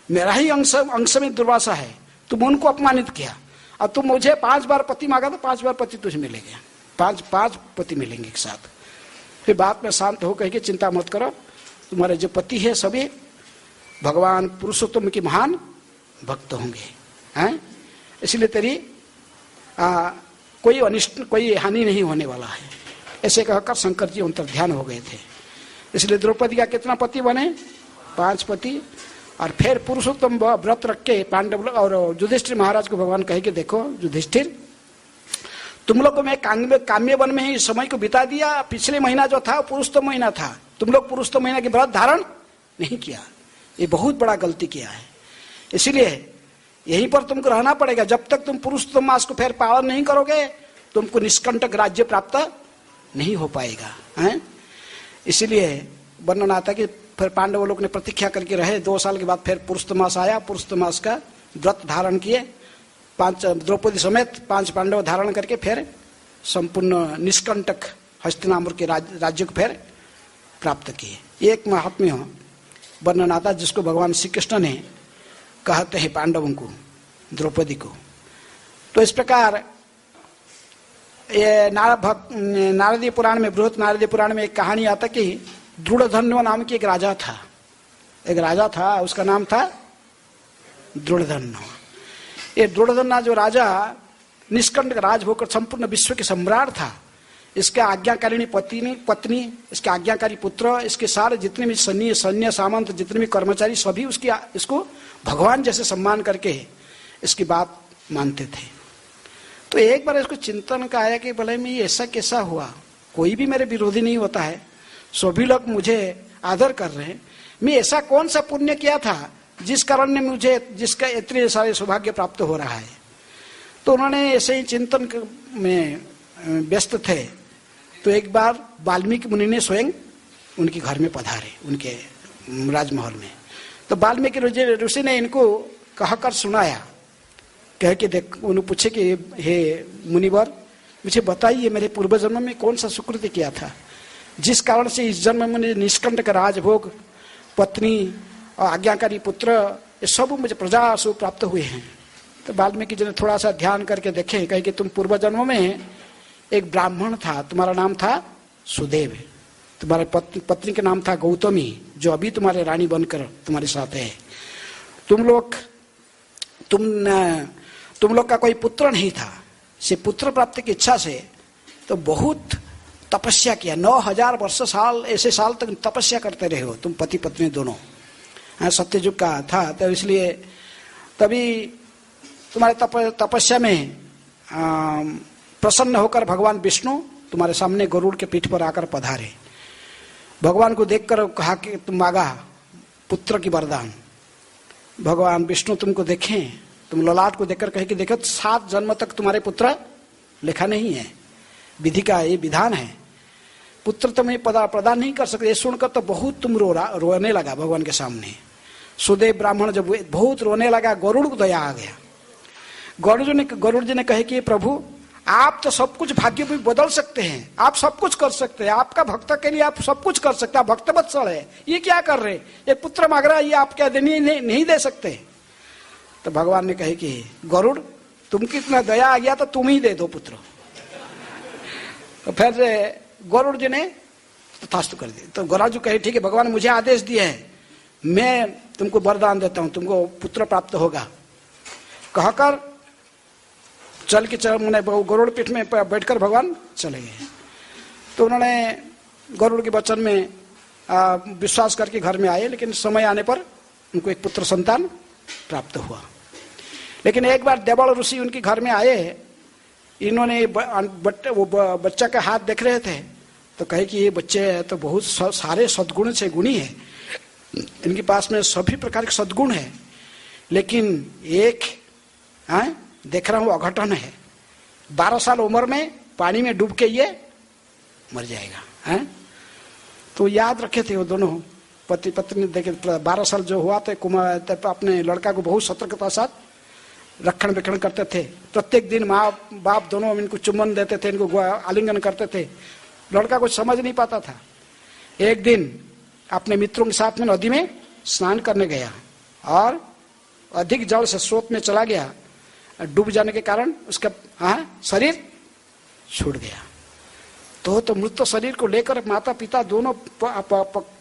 मेरा ही अंश में दुर्वासा है। तुम उनको अपमानित किया, अब तुम मुझे 5 बार पति मांगा तो 5 बार पति तुझे मिलेंगे, 5 पति मिलेंगे एक साथ। फिर बात में शांत हो कह के चिंता मत करो, तुम्हारे जो पति है सभी भगवान पुरुषोत्तम के महान भक्त होंगे, हैं? इसलिए तेरी कोई अनिष्ट, कोई हानि नहीं होने वाला है। ऐसे कहकर शंकर जी अंतर्ध्यान हो गए थे। इसलिए द्रौपदी का कितना पति बने? 5 पति। और फिर पुरुषोत्तम व्रत रख के पांडव और युधिष्ठिर महाराज को भगवान कहे कि देखो युधिष्ठिर, तुम लोग को मैं काम्य वन में ही समय को बिता दिया। पिछले महीना जो था पुरुषोत्तम महीना था, तुम लोग पुरुषोत्तम महीना के व्रत धारण नहीं किया, ये बहुत बड़ा गलती किया है। इसलिए यहीं पर तुमको रहना पड़ेगा। जब तक तुम पुरुषोत्तम मास को फिर पालन नहीं करोगे तुमको निष्कंटक राज्य प्राप्त नहीं हो पाएगा है। इसलिए वर्णन आता है कि फिर पांडव लोग ने प्रतीक्षा करके रहे। 2 साल के बाद फिर पुरुषोत्तम मास आया। पुरुषोत्तम मास का व्रत धारण किए, 5 द्रौपदी समेत 5 पांडव धारण करके फिर संपूर्ण निष्कंटक हस्तिनापुर के राज्य को फिर प्राप्त किए। एक महात्म्य वर्णन आता जिसको भगवान श्री कृष्ण ने कहते हैं पांडवों को, द्रौपदी को। तो इस प्रकार ये नारदीय पुराण में, बृहत नारदीय पुराण में एक कहानी आता कि दृढ़धन्य नाम की एक राजा था, उसका नाम था दृढ़धन्य। ये दृढ़धन्य जो राजा निष्कंटक राजभोग कर संपूर्ण विश्व के सम्राट था। इसके आज्ञाकारिणी पत्नी, इसके आज्ञाकारी पुत्र, इसके सारे जितने भी सैन्य सामंत, जितने भी कर्मचारी, सभी इसको भगवान जैसे सम्मान करके इसकी बात मानते थे। तो एक बार इसको चिंतन का आया कि भले में ऐसा कैसा हुआ, कोई भी मेरे विरोधी नहीं होता है, सभी लोग मुझे आदर कर रहे हैं, मैं ऐसा कौन सा पुण्य किया था जिस कारण ने मुझे, जिसका इतने सारे सौभाग्य प्राप्त हो रहा है। तो उन्होंने ऐसे ही चिंतन में व्यस्त थे। तो एक बार वाल्मीकि मुनि ने स्वयं उनके घर में पधारे, उनके राजमहल में। तो वाल्मीकि ऋषि ने इनको कहकर सुनाया, कह के देख, उन्होंने पूछे कि हे मुनिवर, मुझे बताइए मेरे पूर्व जन्म में कौन सा सुकृति किया था जिस कारण से इस जन्म में मुझे निष्कंटक राजभोग, पत्नी और आज्ञाकारी पुत्र, ये सब मुझे प्रजा सुख प्राप्त हुए हैं। तो वाल्मीकि जी ने थोड़ा सा ध्यान करके देखे, कहे कि तुम पूर्व जन्म में एक ब्राह्मण था, तुम्हारा नाम था सुदेव, तुम्हारे पत्नी का नाम था गौतमी, जो अभी तुम्हारे रानी बनकर तुम्हारे साथ है। तुम लोग का कोई पुत्र नहीं था। से पुत्र प्राप्ति की इच्छा से तो बहुत तपस्या किया, 9000 वर्ष ऐसे साल तक तपस्या करते रहे हो तुम पति पत्नी दोनों। सत्ययुग का था, तो इसलिए तभी तुम्हारे तपस्या में प्रसन्न होकर भगवान विष्णु तुम्हारे सामने गरुड़ के पीठ पर आकर पधारे। भगवान को देखकर कहा कि तुम मांगा पुत्र की वरदान। भगवान विष्णु तुमको देखें, तुम ललाट को देखकर कहे कि देखो 7 जन्म तक तुम्हारे पुत्र लिखा नहीं है, विधि का ये विधान है, पुत्र तुम्हें प्रदान नहीं कर सकते। ये सुनकर तो बहुत तुम रोने लगा भगवान के सामने। सुदेव ब्राह्मण जब बहुत रोने लगा, गरुड़ को दया आ गया। गरुड़ जी ने कहे कि प्रभु आप तो सब कुछ भाग्य भी बदल सकते हैं, आप सब कुछ कर सकते हैं, आपका भक्त के लिए आप सब कुछ कर सकते हैं, भक्त वत्सल है, ये क्या कर रहे, ये पुत्र मांग रहा है, ये आप क्या नहीं दे सकते। तो भगवान ने कहे कि गरुड़ तुम कितना दया आ गया तो तुम ही दे दो पुत्र। तो फिर गरुड़ जी ने तथास्तु कर दिया। तो गरुड़ जी कहे ठीक है, भगवान मुझे आदेश दिए है, मैं तुमको वरदान देता हूं, तुमको पुत्र प्राप्त होगा। कहकर चल के मैंने गरुड़ पीठ में बैठकर भगवान चले गए। तो उन्होंने गरुड़ के वचन में विश्वास करके घर में आए, लेकिन समय आने पर उनको एक पुत्र संतान प्राप्त हुआ। लेकिन एक बार देवल ऋषि उनके घर में आए, इन्होंने वो बच्चा का हाथ देख रहे थे, तो कहे कि ये बच्चे तो बहुत सारे सद्गुण से गुणी है, इनके पास में सभी प्रकार के सद्गुण है, लेकिन एक देख रहा हूं अघटन है, 12 साल उम्र में पानी में डूब के ये मर जाएगा। तो याद रखे थे वो दोनों पति पत्नी। देखे 12 साल जो हुआ तो अपने लड़का को बहुत सतर्कता साथ रक्षण वेक्षण करते थे। प्रत्येक दिन माँ बाप दोनों इनको चुम्बन देते थे, इनको आलिंगन करते थे। लड़का कुछ समझ नहीं पाता था। एक दिन अपने मित्रों के साथ में नदी में स्नान करने गया और अधिक जल से स्रोत में चला गया। डूब जाने के कारण उसका शरीर छूट गया। तो मृत शरीर को लेकर माता पिता दोनों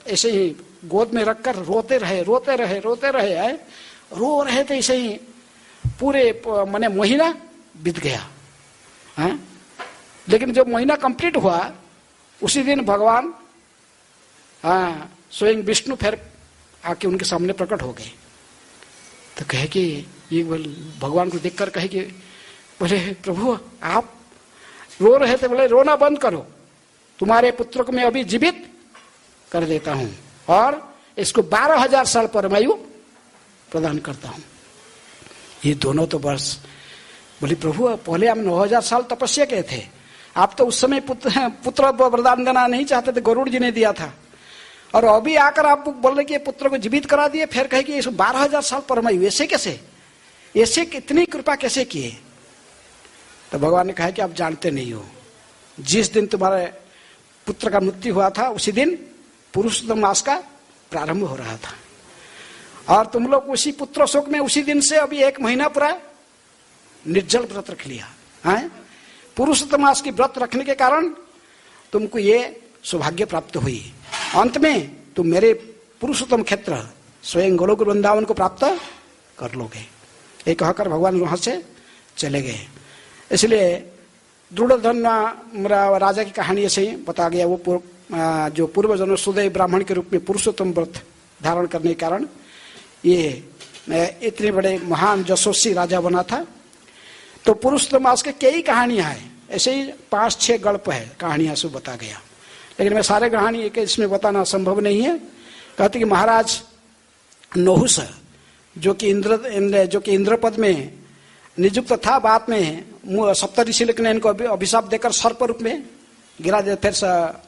ऐसे ही गोद में रखकर रोते रहे। रो रहे थे ऐसे ही। पूरे माने महीना बीत गया है। लेकिन जब महीना कंप्लीट हुआ उसी दिन भगवान स्वयं विष्णु फिर आके उनके सामने प्रकट हो गए। तो कहे कि ये भगवान को देखकर कहे कि बोले प्रभु आप रो रहे थे, बोले रोना बंद करो, तुम्हारे पुत्र को मैं अभी जीवित कर देता हूं और इसको 12,000 साल परमायु प्रदान करता हूं। ये दोनों तो वर्ष बोले प्रभु पहले हम 9,000 साल तपस्या किए थे, आप तो उस समय पुत्र वरदान देना नहीं चाहते थे, गरुड़ जी ने दिया था, और अभी आकर आप बोल रहे कि पुत्र को जीवित करा दिए, फिर कहे कि 12,000 साल परमायु, ऐसे कैसे, ऐसे कितनी कृपा कैसे किए। तो भगवान ने कहा कि आप जानते नहीं हो, जिस दिन तुम्हारे पुत्र का मृत्यु हुआ था उसी दिन पुरुषोत्तम मास का प्रारंभ हो रहा था, और तुम लोग उसी पुत्र शोक में उसी दिन से अभी 1 महीना पूरा निर्जल व्रत रख लिया है। पुरुषोत्तम मास की व्रत रखने के कारण तुमको ये सौभाग्य प्राप्त हुई, अंत में तुम मेरे पुरुषोत्तम क्षेत्र स्वयं गोलोक वृंदावन को प्राप्त कर लोगे। ये कहकर भगवान वहां से चले गए। इसलिए दुर्योधन राजा की कहानी ऐसे ही बता गया। वो जो पूर्व जन्म सुदय ब्राह्मण के रूप में पुरुषोत्तम व्रत धारण करने के कारण ये इतने बड़े महान यशस्वी राजा बना था। तो पुरुषोत्तम मास के कई कहानियां हैं, ऐसे ही 5-6 गल्प है, कहानियां सब बता गया, लेकिन मैं सारे कहानी एक इसमें बताना संभव नहीं है। कहते कि महाराज नहुस जो कि इंद्रपद में नियुक्त था, बाद में सप्तऋषि ने इनको अभिशाप देकर सर्प रूप में गिरा दिया, फिर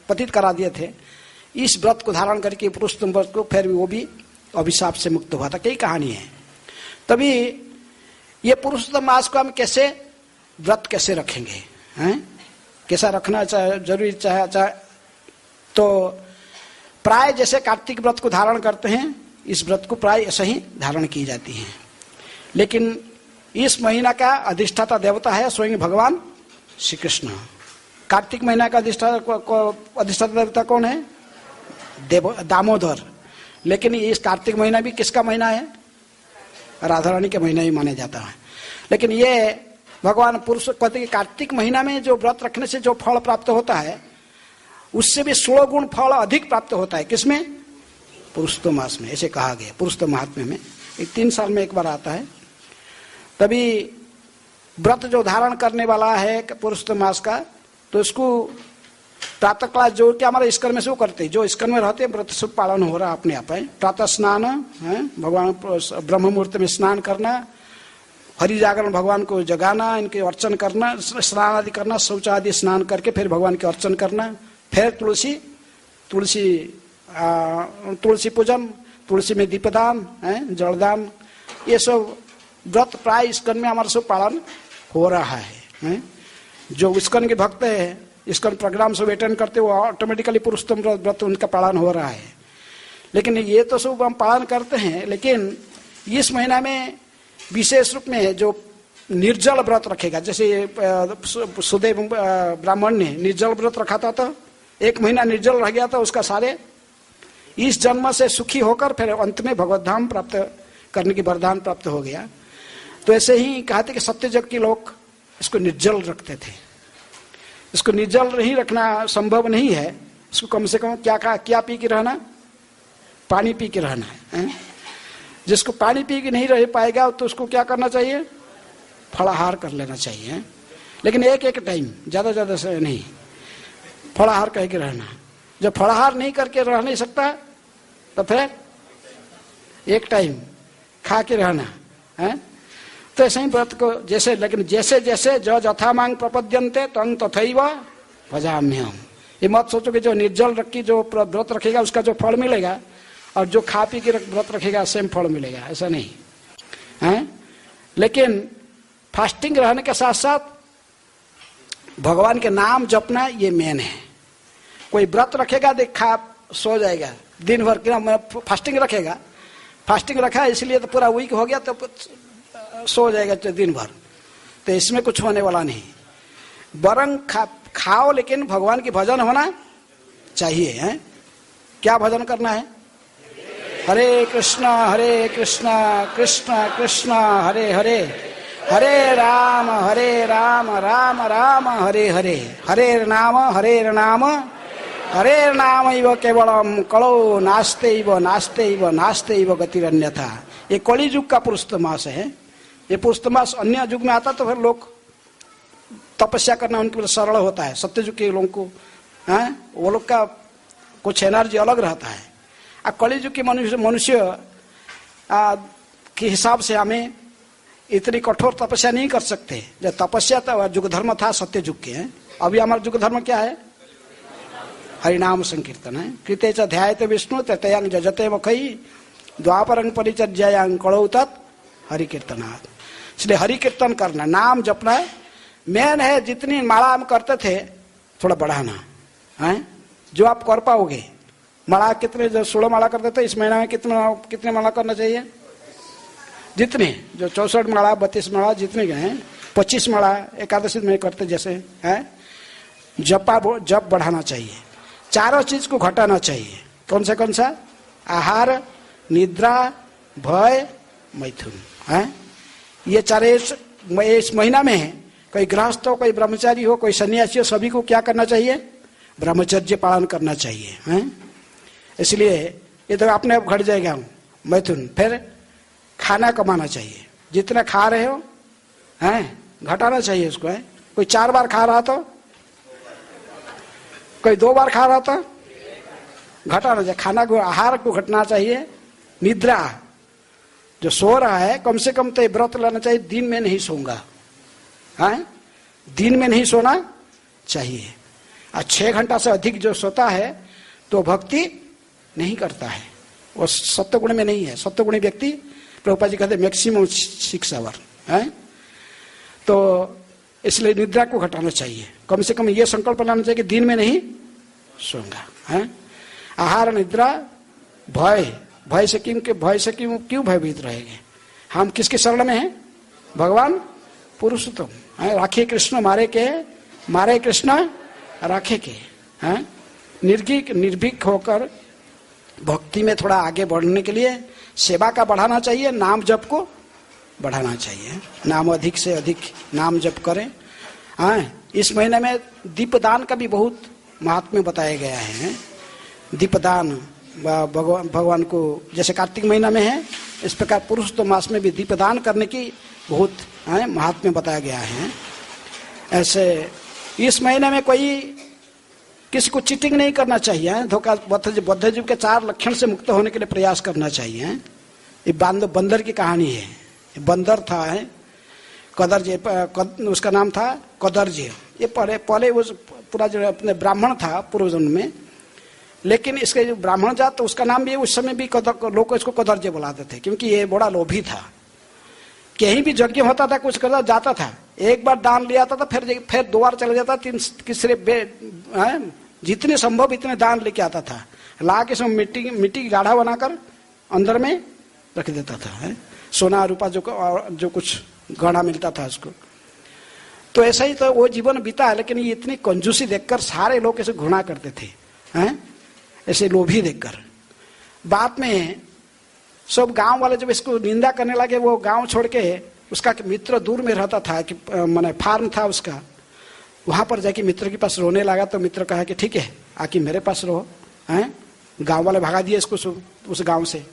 पतित करा दिए थे। इस व्रत को धारण करके पुरुषोत्तम व्रत को फिर वो भी अभिशाप से मुक्त हुआ था। कई कहानी है। तभी ये पुरुषोत्तम मास को हम कैसे व्रत कैसे रखेंगे हैं, कैसा रखना जरूरी चाहे तो प्राय जैसे कार्तिक व्रत को धारण करते हैं, इस व्रत को प्राय ऐसे ही धारण की जाती है। लेकिन इस महीना का अधिष्ठाता देवता है स्वयं भगवान श्री कृष्ण। कार्तिक महीना का अधिष्ठाता देवता कौन है? दामोदर। लेकिन इस कार्तिक महीना भी किसका महीना है? राधा रानी के महीना ही माना जाता है। लेकिन ये भगवान पुरुष कहते कि कार्तिक महीना में जो व्रत रखने से जो फल प्राप्त होता है उससे भी 16 गुण फल अधिक प्राप्त होता है। किसमें? पुरुषोत्तम मास में, ऐसे कहा गया। पुरुषोत्तम महात्म्य में 3 साल में एक बार आता है। तभी व्रत जो धारण करने वाला है पुरुषोत्तम मास का, तो इसको प्रातः काल जो कि हमारे स्कन में से वो करते हैं, जो स्कन में रहते हैं व्रत सब पालन हो रहा अपने आप है। प्रातः स्नान है, भगवान ब्रह्म मुहूर्त में स्नान करना, हरि जागरण भगवान को जगाना, इनके अर्चन करना, स्नान आदि करना, शौच आदि स्नान करके फिर भगवान के अर्चन करना, फिर तुलसी पूजन, तुलसी में दीपदान है, जलदान, ये सब व्रत प्राय स्कन में हमारा सब पालन हो रहा है। जो स्कन के भक्त है, स्कन प्रोग्राम सब अटेंड करते वो ऑटोमेटिकली पुरुषोत्तम व्रत उनका पालन हो रहा है। लेकिन ये तो सब हम पालन करते हैं, लेकिन इस महीना में विशेष रूप में जो निर्जल व्रत रखेगा, जैसे सुदेव ब्राह्मण ने निर्जल व्रत रखा था, तो 1 महीना निर्जल रह गया था, उसका सारे इस जन्म से सुखी होकर फिर अंत में भगवत धाम प्राप्त करने की वरदान प्राप्त हो गया। तो ऐसे ही कहते कि सत्य जग के लोग इसको निर्जल रखते थे। इसको निर्जल नहीं रखना संभव नहीं है। इसको कम से कम क्या पी के रहना? पानी पी के रहना है। जिसको पानी पी के नहीं रह पाएगा तो उसको क्या करना चाहिए? फलाहार कर लेना चाहिए। लेकिन एक टाइम, ज्यादा से नहीं, फलाहार कह के रहना। जब फलाहार नहीं करके रह नहीं सकता तो फिर एक टाइम खा के रहना है। तो ऐसे ही व्रत को जैसे, लेकिन जैसे जो जथा मांग प्रपद्यन्ते तंग तथैव भजाम्यहम्। ये मत सोचो कि जो निर्जल रख की जो व्रत रखेगा उसका जो फल मिलेगा और जो खा पी के व्रत रखेगा सेम फल मिलेगा, ऐसा नहीं है। लेकिन फास्टिंग रहने के साथ साथ भगवान के नाम जपना ये मेन है। कोई व्रत रखेगा खा सो जाएगा दिन भर, क्या फास्टिंग रखेगा, फास्टिंग रखा इसलिए तो पूरा वीक हो गया तो सो जाएगा दिन भर, तो इसमें कुछ होने वाला नहीं। बरंग खाओ लेकिन भगवान की भजन होना चाहिए है। क्या भजन करना है? हरे कृष्णा कृष्ण कृष्ण हरे हरे, हरे राम राम राम हरे हरे, हरेर नाम इव केवलम कलो नास्ते इव गतिरन्यथा। ये कली युग का पुरुषोत्तम मास है। ये पुरुषोत्तम मास अन्य युग में आता तो फिर लोग तपस्या करना उनके लिए सरल होता है। सत्य युग के लोगों को वो लोग का कुछ एनर्जी अलग रहता है। कली युग के मनुष्य के हिसाब से हमें इतनी कठोर तपस्या नहीं कर सकते। जब तपस्या तो युग धर्म था सत्य युग के। अभी हमारा युग धर्म क्या है? हरिनाम संकीर्तन है। कृते च ध्यायते विष्णु ततयांग जजते मखई द्वापरंग परिचर्यायांग कड़ौ तत् हरि कीर्तनात्। इसलिए हरि कीर्तन करना, नाम जपना है मेन है। जितनी माला हम करते थे थोड़ा बढ़ाना है, जो आप कर पाओगे। माला कितने, जो 16 माला करते थे, इस महीना में कितने माला करना चाहिए? जितने, जो 64 माला 32 माला जितने गए हैं, 25 माला एकादशी में करते जैसे है। जप बढ़ाना चाहिए। चारों चीज को घटाना चाहिए। कौन सा? आहार, निद्रा, भय, मैथुन है। ये चारे इस महीना में है। कोई गृहस्थ हो, कोई ब्रह्मचारी हो, कोई सन्यासी हो, सभी को क्या करना चाहिए? ब्रह्मचर्य पालन करना चाहिए है। इसलिए ये तो अपने आप घट जाएगा मैथुन। फिर खाना कमाना चाहिए। जितना खा रहे हो हैं घटाना चाहिए उसको है। कोई 4 बार खा रहा तो, कोई 2 बार खा रहा तो घटाना चाहिए। खाना को, आहार को घटना चाहिए। निद्रा, जो सो रहा है कम से कम तो व्रत लेना चाहिए, दिन में नहीं सोऊंगा है। दिन में नहीं सोना चाहिए। और 6 घंटा से अधिक जो सोता है तो भक्ति नहीं करता है, वो सत्वगुण में नहीं है। सत्वगुणी व्यक्ति, प्रभुपाद जी कहते मैक्सिमम 6 आवर है। तो इसलिए निद्रा को घटाना चाहिए। कम से कम ये संकल्प लाना चाहिए कि दिन में नहीं सोऊंगा है। आहार, निद्रा, भय से क्यों भयभीत रहेंगे? हम किसके शरण में हैं? भगवान पुरुषोत्तम है। राखे कृष्ण मारे कृष्ण राखे के हैं। निर्भीक होकर भक्ति में थोड़ा आगे बढ़ने के लिए सेवा का बढ़ाना चाहिए। नाम जप को बढ़ाना चाहिए। नाम अधिक से अधिक नाम जप करें। इस महीने में दीपदान का भी बहुत महात्म्य बताया गया है। दीपदान भगवान को, जैसे कार्तिक महीना में है, इस प्रकार पुरुषोत्तम मास में भी दीपदान करने की बहुत महात्म्य बताया गया है। ऐसे इस महीने में कोई किसी को चीटिंग नहीं करना चाहिए। धोखा, बद्ध जीव के 4 लक्षण से मुक्त होने के लिए प्रयास करना चाहिए। ये बंदर की कहानी है। बंदर था है कदर्ज, उसका नाम था कदर्ज। ये पहले वो पूरा जो अपने ब्राह्मण था पूर्व जन्म में, लेकिन इसके जो ब्राह्मण जात तो उसका नाम भी उस समय भी लोग इसको कदर्ज बुलाते थे, क्योंकि ये बड़ा लोभी था। कहीं भी यज्ञ होता था, कुछ करता जाता था, एक बार दान ले आता था, फिर 2 बार चला जाता, तीसरे जितने संभव इतने दान लेके आता था। ला के सब मिट्टी की गाढ़ा बनाकर अंदर में रख देता था। सोना रूपा जो कुछ गहना मिलता था उसको। तो ऐसा ही तो वो जीवन बीता है। लेकिन ये इतनी कंजूसी देखकर सारे लोग ऐसे घृणा करते थे ऐसे लोभी देखकर। बाद में सब गांव वाले जब इसको निंदा करने लगे, वो गांव छोड़ के, उसका मित्र दूर में रहता था, कि माने फार्म था उसका, वहां पर जाके मित्र के पास रोने लगा। तो मित्र कहा कि ठीक है, आके मेरे पास रहो। गांव वाले भगा दिए इसको उस गांव से।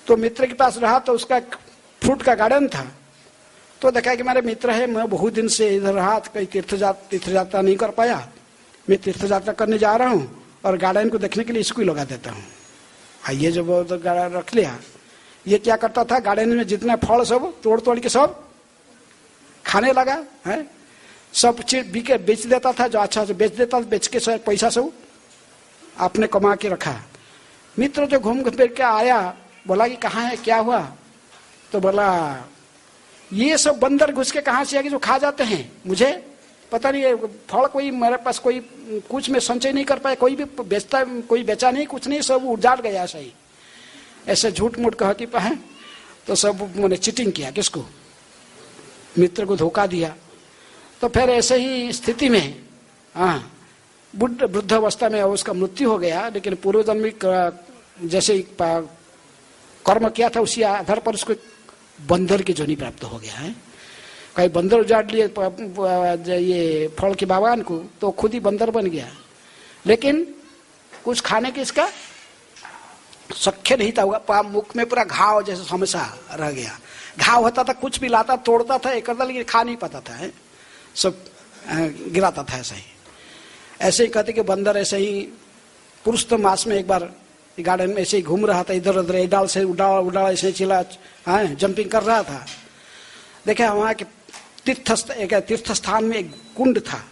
तो मित्र के पास रहा तो उसका फ्रूट का गार्डन था। तो देखा कि मेरे मित्र है, मैं बहुत दिन से इधर रहा, कहीं तीर्थ यात्रा नहीं कर पाया, मैं तीर्थ यात्रा करने जा रहा हूँ और गार्डन को देखने के लिए इसको ही लगा देता हूँ। ये जब गार्डन रख लिया, ये क्या करता था, गार्डन में जितना फल सब तोड़ के सब खाने लगा है। सब चीज बेच देता था, जो अच्छा से बेच देता, बेच के सब पैसा सब आपने कमा के रखा। मित्र जो घूम फिर के आया, बोला कि कहाँ है, क्या हुआ? तो बोला ये सब बंदर घुस के कहाँ से आके जो खा जाते हैं, मुझे पता नहीं है, फल कोई मेरे पास कोई कुछ में संचय नहीं कर पाया, कोई भी बेचता, कोई बेचा नहीं, कुछ नहीं, सब उजाड़ गया सही। ऐसे झूठ मूठ कह के पाए तो सब मैंने चीटिंग किया, किसको? मित्र को धोखा दिया। तो फिर ऐसे ही स्थिति में वृद्ध अवस्था में उसका मृत्यु हो गया। लेकिन पूर्व जन्म जैसे कर्म किया था उसी आधार पर उसको बंदर की जोनी प्राप्त हो गया है। कहीं बंदर उजाड़ लिए ये फल के बागान को, तो खुद ही बंदर बन गया। लेकिन कुछ खाने की इसका शक्य नहीं था, मुख में पूरा घाव जैसे हमेशा रह गया। घाव होता था, कुछ भी लाता तोड़ता था, एक करता, लेकिन खा नहीं पाता था, सब गिराता था। ऐसे ही कहते कि बंदर ऐसे ही पुरुषोत्तम मास में एक बार गार्डन में ऐसे ही घूम रहा था, इधर उधर इडाल से उड़ा ऐसे चिल्ला जंपिंग कर रहा था। देखे वहां के तीर्थ स्थान में एक कुंड था।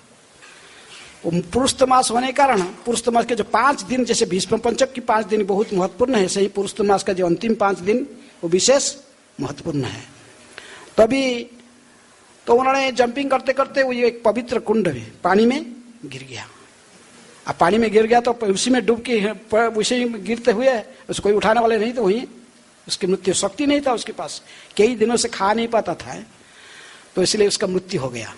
वो पुरुषोत्तम मास होने के कारण पुरुषोत्तम मास के जो 5 दिन, जैसे भीष्म पंचक की 5 दिन बहुत महत्वपूर्ण है, सही पुरुषोत्तम मास का जो अंतिम 5 दिन वो विशेष महत्वपूर्ण है। तभी तो उन्होंने जंपिंग करते करते वो एक पवित्र कुंड में पानी में गिर गया। अब पानी में गिर गया तो उसी में डूब के उसी में गिरते हुए उसको कोई उठाने वाले नहीं थे, वहीं उसकी मृत्यु, शक्ति नहीं था उसके पास, कई दिनों से खा नहीं पाता था, तो इसलिए उसका मृत्यु हो गया।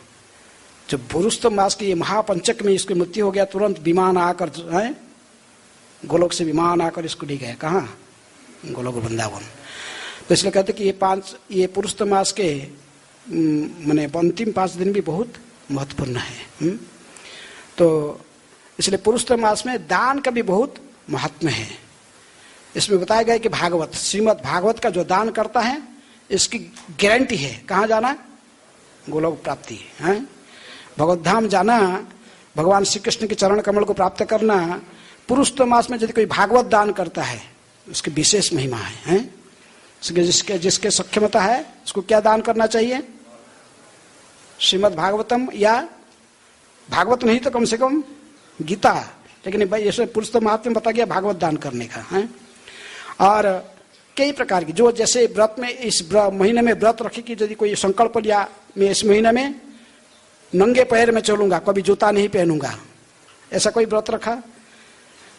जब पुरुषोत्तम मास की महापंचक में इसकी मृत्यु हो गया, तुरंत विमान आकर गोलोक से विमान आकर इसको ले गया। कहाँ? गोलोक वृंदावन। तो इसलिए कहते कि ये पुरुषोत्तम मास के माने अंतिम 5 दिन भी बहुत महत्वपूर्ण है। तो इसलिए पुरुषोत्तम मास में दान का भी बहुत महत्व है। इसमें बताया गया कि भागवत, श्रीमद् भागवत का जो दान करता है इसकी गारंटी है कहाँ जाना? गोलोक प्राप्ति है, भगवत धाम जाना, भगवान श्री कृष्ण के चरण कमल को प्राप्त करना। पुरुषोत्तम मास में यदि कोई भागवत दान करता है उसकी विशेष महिमा है। जिसके सक्षमता है उसको क्या दान करना चाहिए? श्रीमद् भागवतम, या भागवत नहीं तो कम से कम गीता। लेकिन भाई ऐसे पुरुषोत्तम मास में बता गया भागवत दान करने का है। और कई प्रकार की जो जैसे व्रत में इस महीने में व्रत रखे कि यदि कोई संकल्प लिया मैं इस महीने में नंगे पैर में चलूंगा, कभी जूता नहीं पहनूंगा, ऐसा कोई व्रत रखा,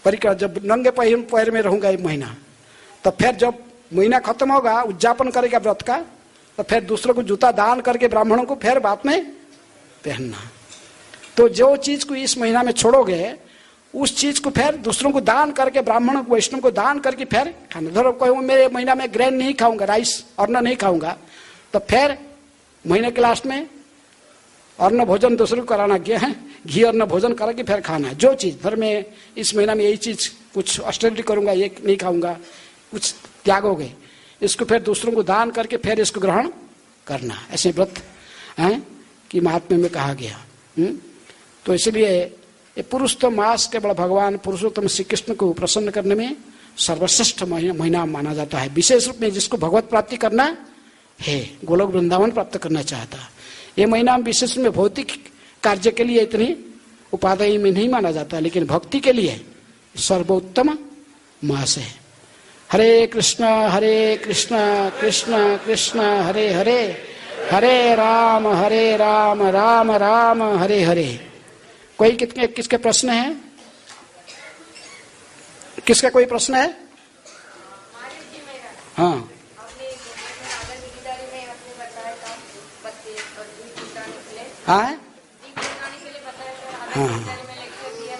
परिक्रमा जब नंगे पैर में रहूंगा 1 महीना, तो फिर जब महीना खत्म होगा उद्यापन करेगा व्रत का, तो फिर दूसरों को जूता दान करके ब्राह्मणों को फिर बाद में पहनना। तो जो चीज को इस महीना में छोड़ोगे उस चीज को फिर दूसरों को दान करके, ब्राह्मणों को वैष्णव को दान करके फिर खाना। धरो कोई मेरे महीना में ग्रेन नहीं खाऊंगा, राइस अन्न नहीं खाऊंगा, तो फिर महीने के लास्ट में अन्न भोजन दूसरों को कराना घी अन्न भोजन करके फिर खाना। जो चीज धर में इस महीना में यही चीज कुछ ऑस्टेरिटी करूंगा, ये नहीं खाऊंगा, कुछ त्यागोगे, इसको फिर दूसरों को दान करके फिर इसको ग्रहण करना। ऐसे व्रत है कि महात्म्य में कहा गया। तो इसलिए ये पुरुषोत्तम मास केवल भगवान पुरुषोत्तम श्री कृष्ण को प्रसन्न करने में सर्वश्रेष्ठ महीना माना जाता है। विशेष रूप में जिसको भगवत प्राप्ति करना है, गोलोक वृंदावन प्राप्त करना चाहता, ये महीना विशेष में भौतिक कार्य के लिए इतनी उपादेय में नहीं माना जाता, लेकिन भक्ति के लिए सर्वोत्तम मास है। हरे कृष्ण कृष्ण कृष्ण हरे हरे, हरे राम राम राम हरे हरे। कोई किसके प्रश्न है? किसका कोई प्रश्न है? हाँ हाँ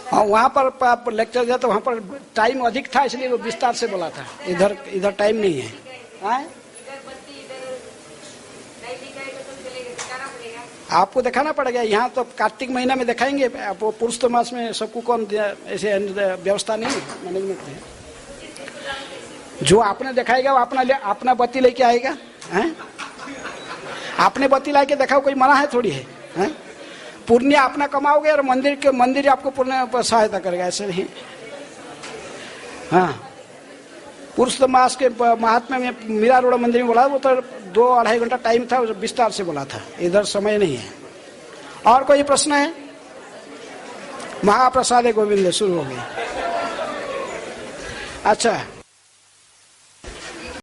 हाँ, वहाँ पर लेक्चर दिया तो वहाँ पर टाइम अधिक था, इसलिए वो विस्तार से बोला था। इधर टाइम नहीं है। हाँ? आपको दिखाना पड़ेगा। यहाँ तो कार्तिक महीना में दिखाएंगे, आपको पुरुषोत्तम मास में सबको कौन ऐसे व्यवस्था नहीं है, मैनेजमेंट है। जो आपने दिखाएगा वो अपना बत्ती लेके आएगा। हैं? आपने बत्ती ला के दिखाओ, कोई मना है थोड़ी है। हैं? पुण्य अपना कमाओगे और मंदिर आपको पुण्य सहायता करेगा, ऐसे नहीं। हाँ, पुरुषोत्तम मास के महात्म्य में मीरा रोड मंदिर में बोला, वो तो 2-2.5 घंटा टाइम था, विस्तार से बोला था, इधर समय नहीं है। और कोई प्रश्न है? महाप्रसाद गोविंद शुरू हो गई। अच्छा।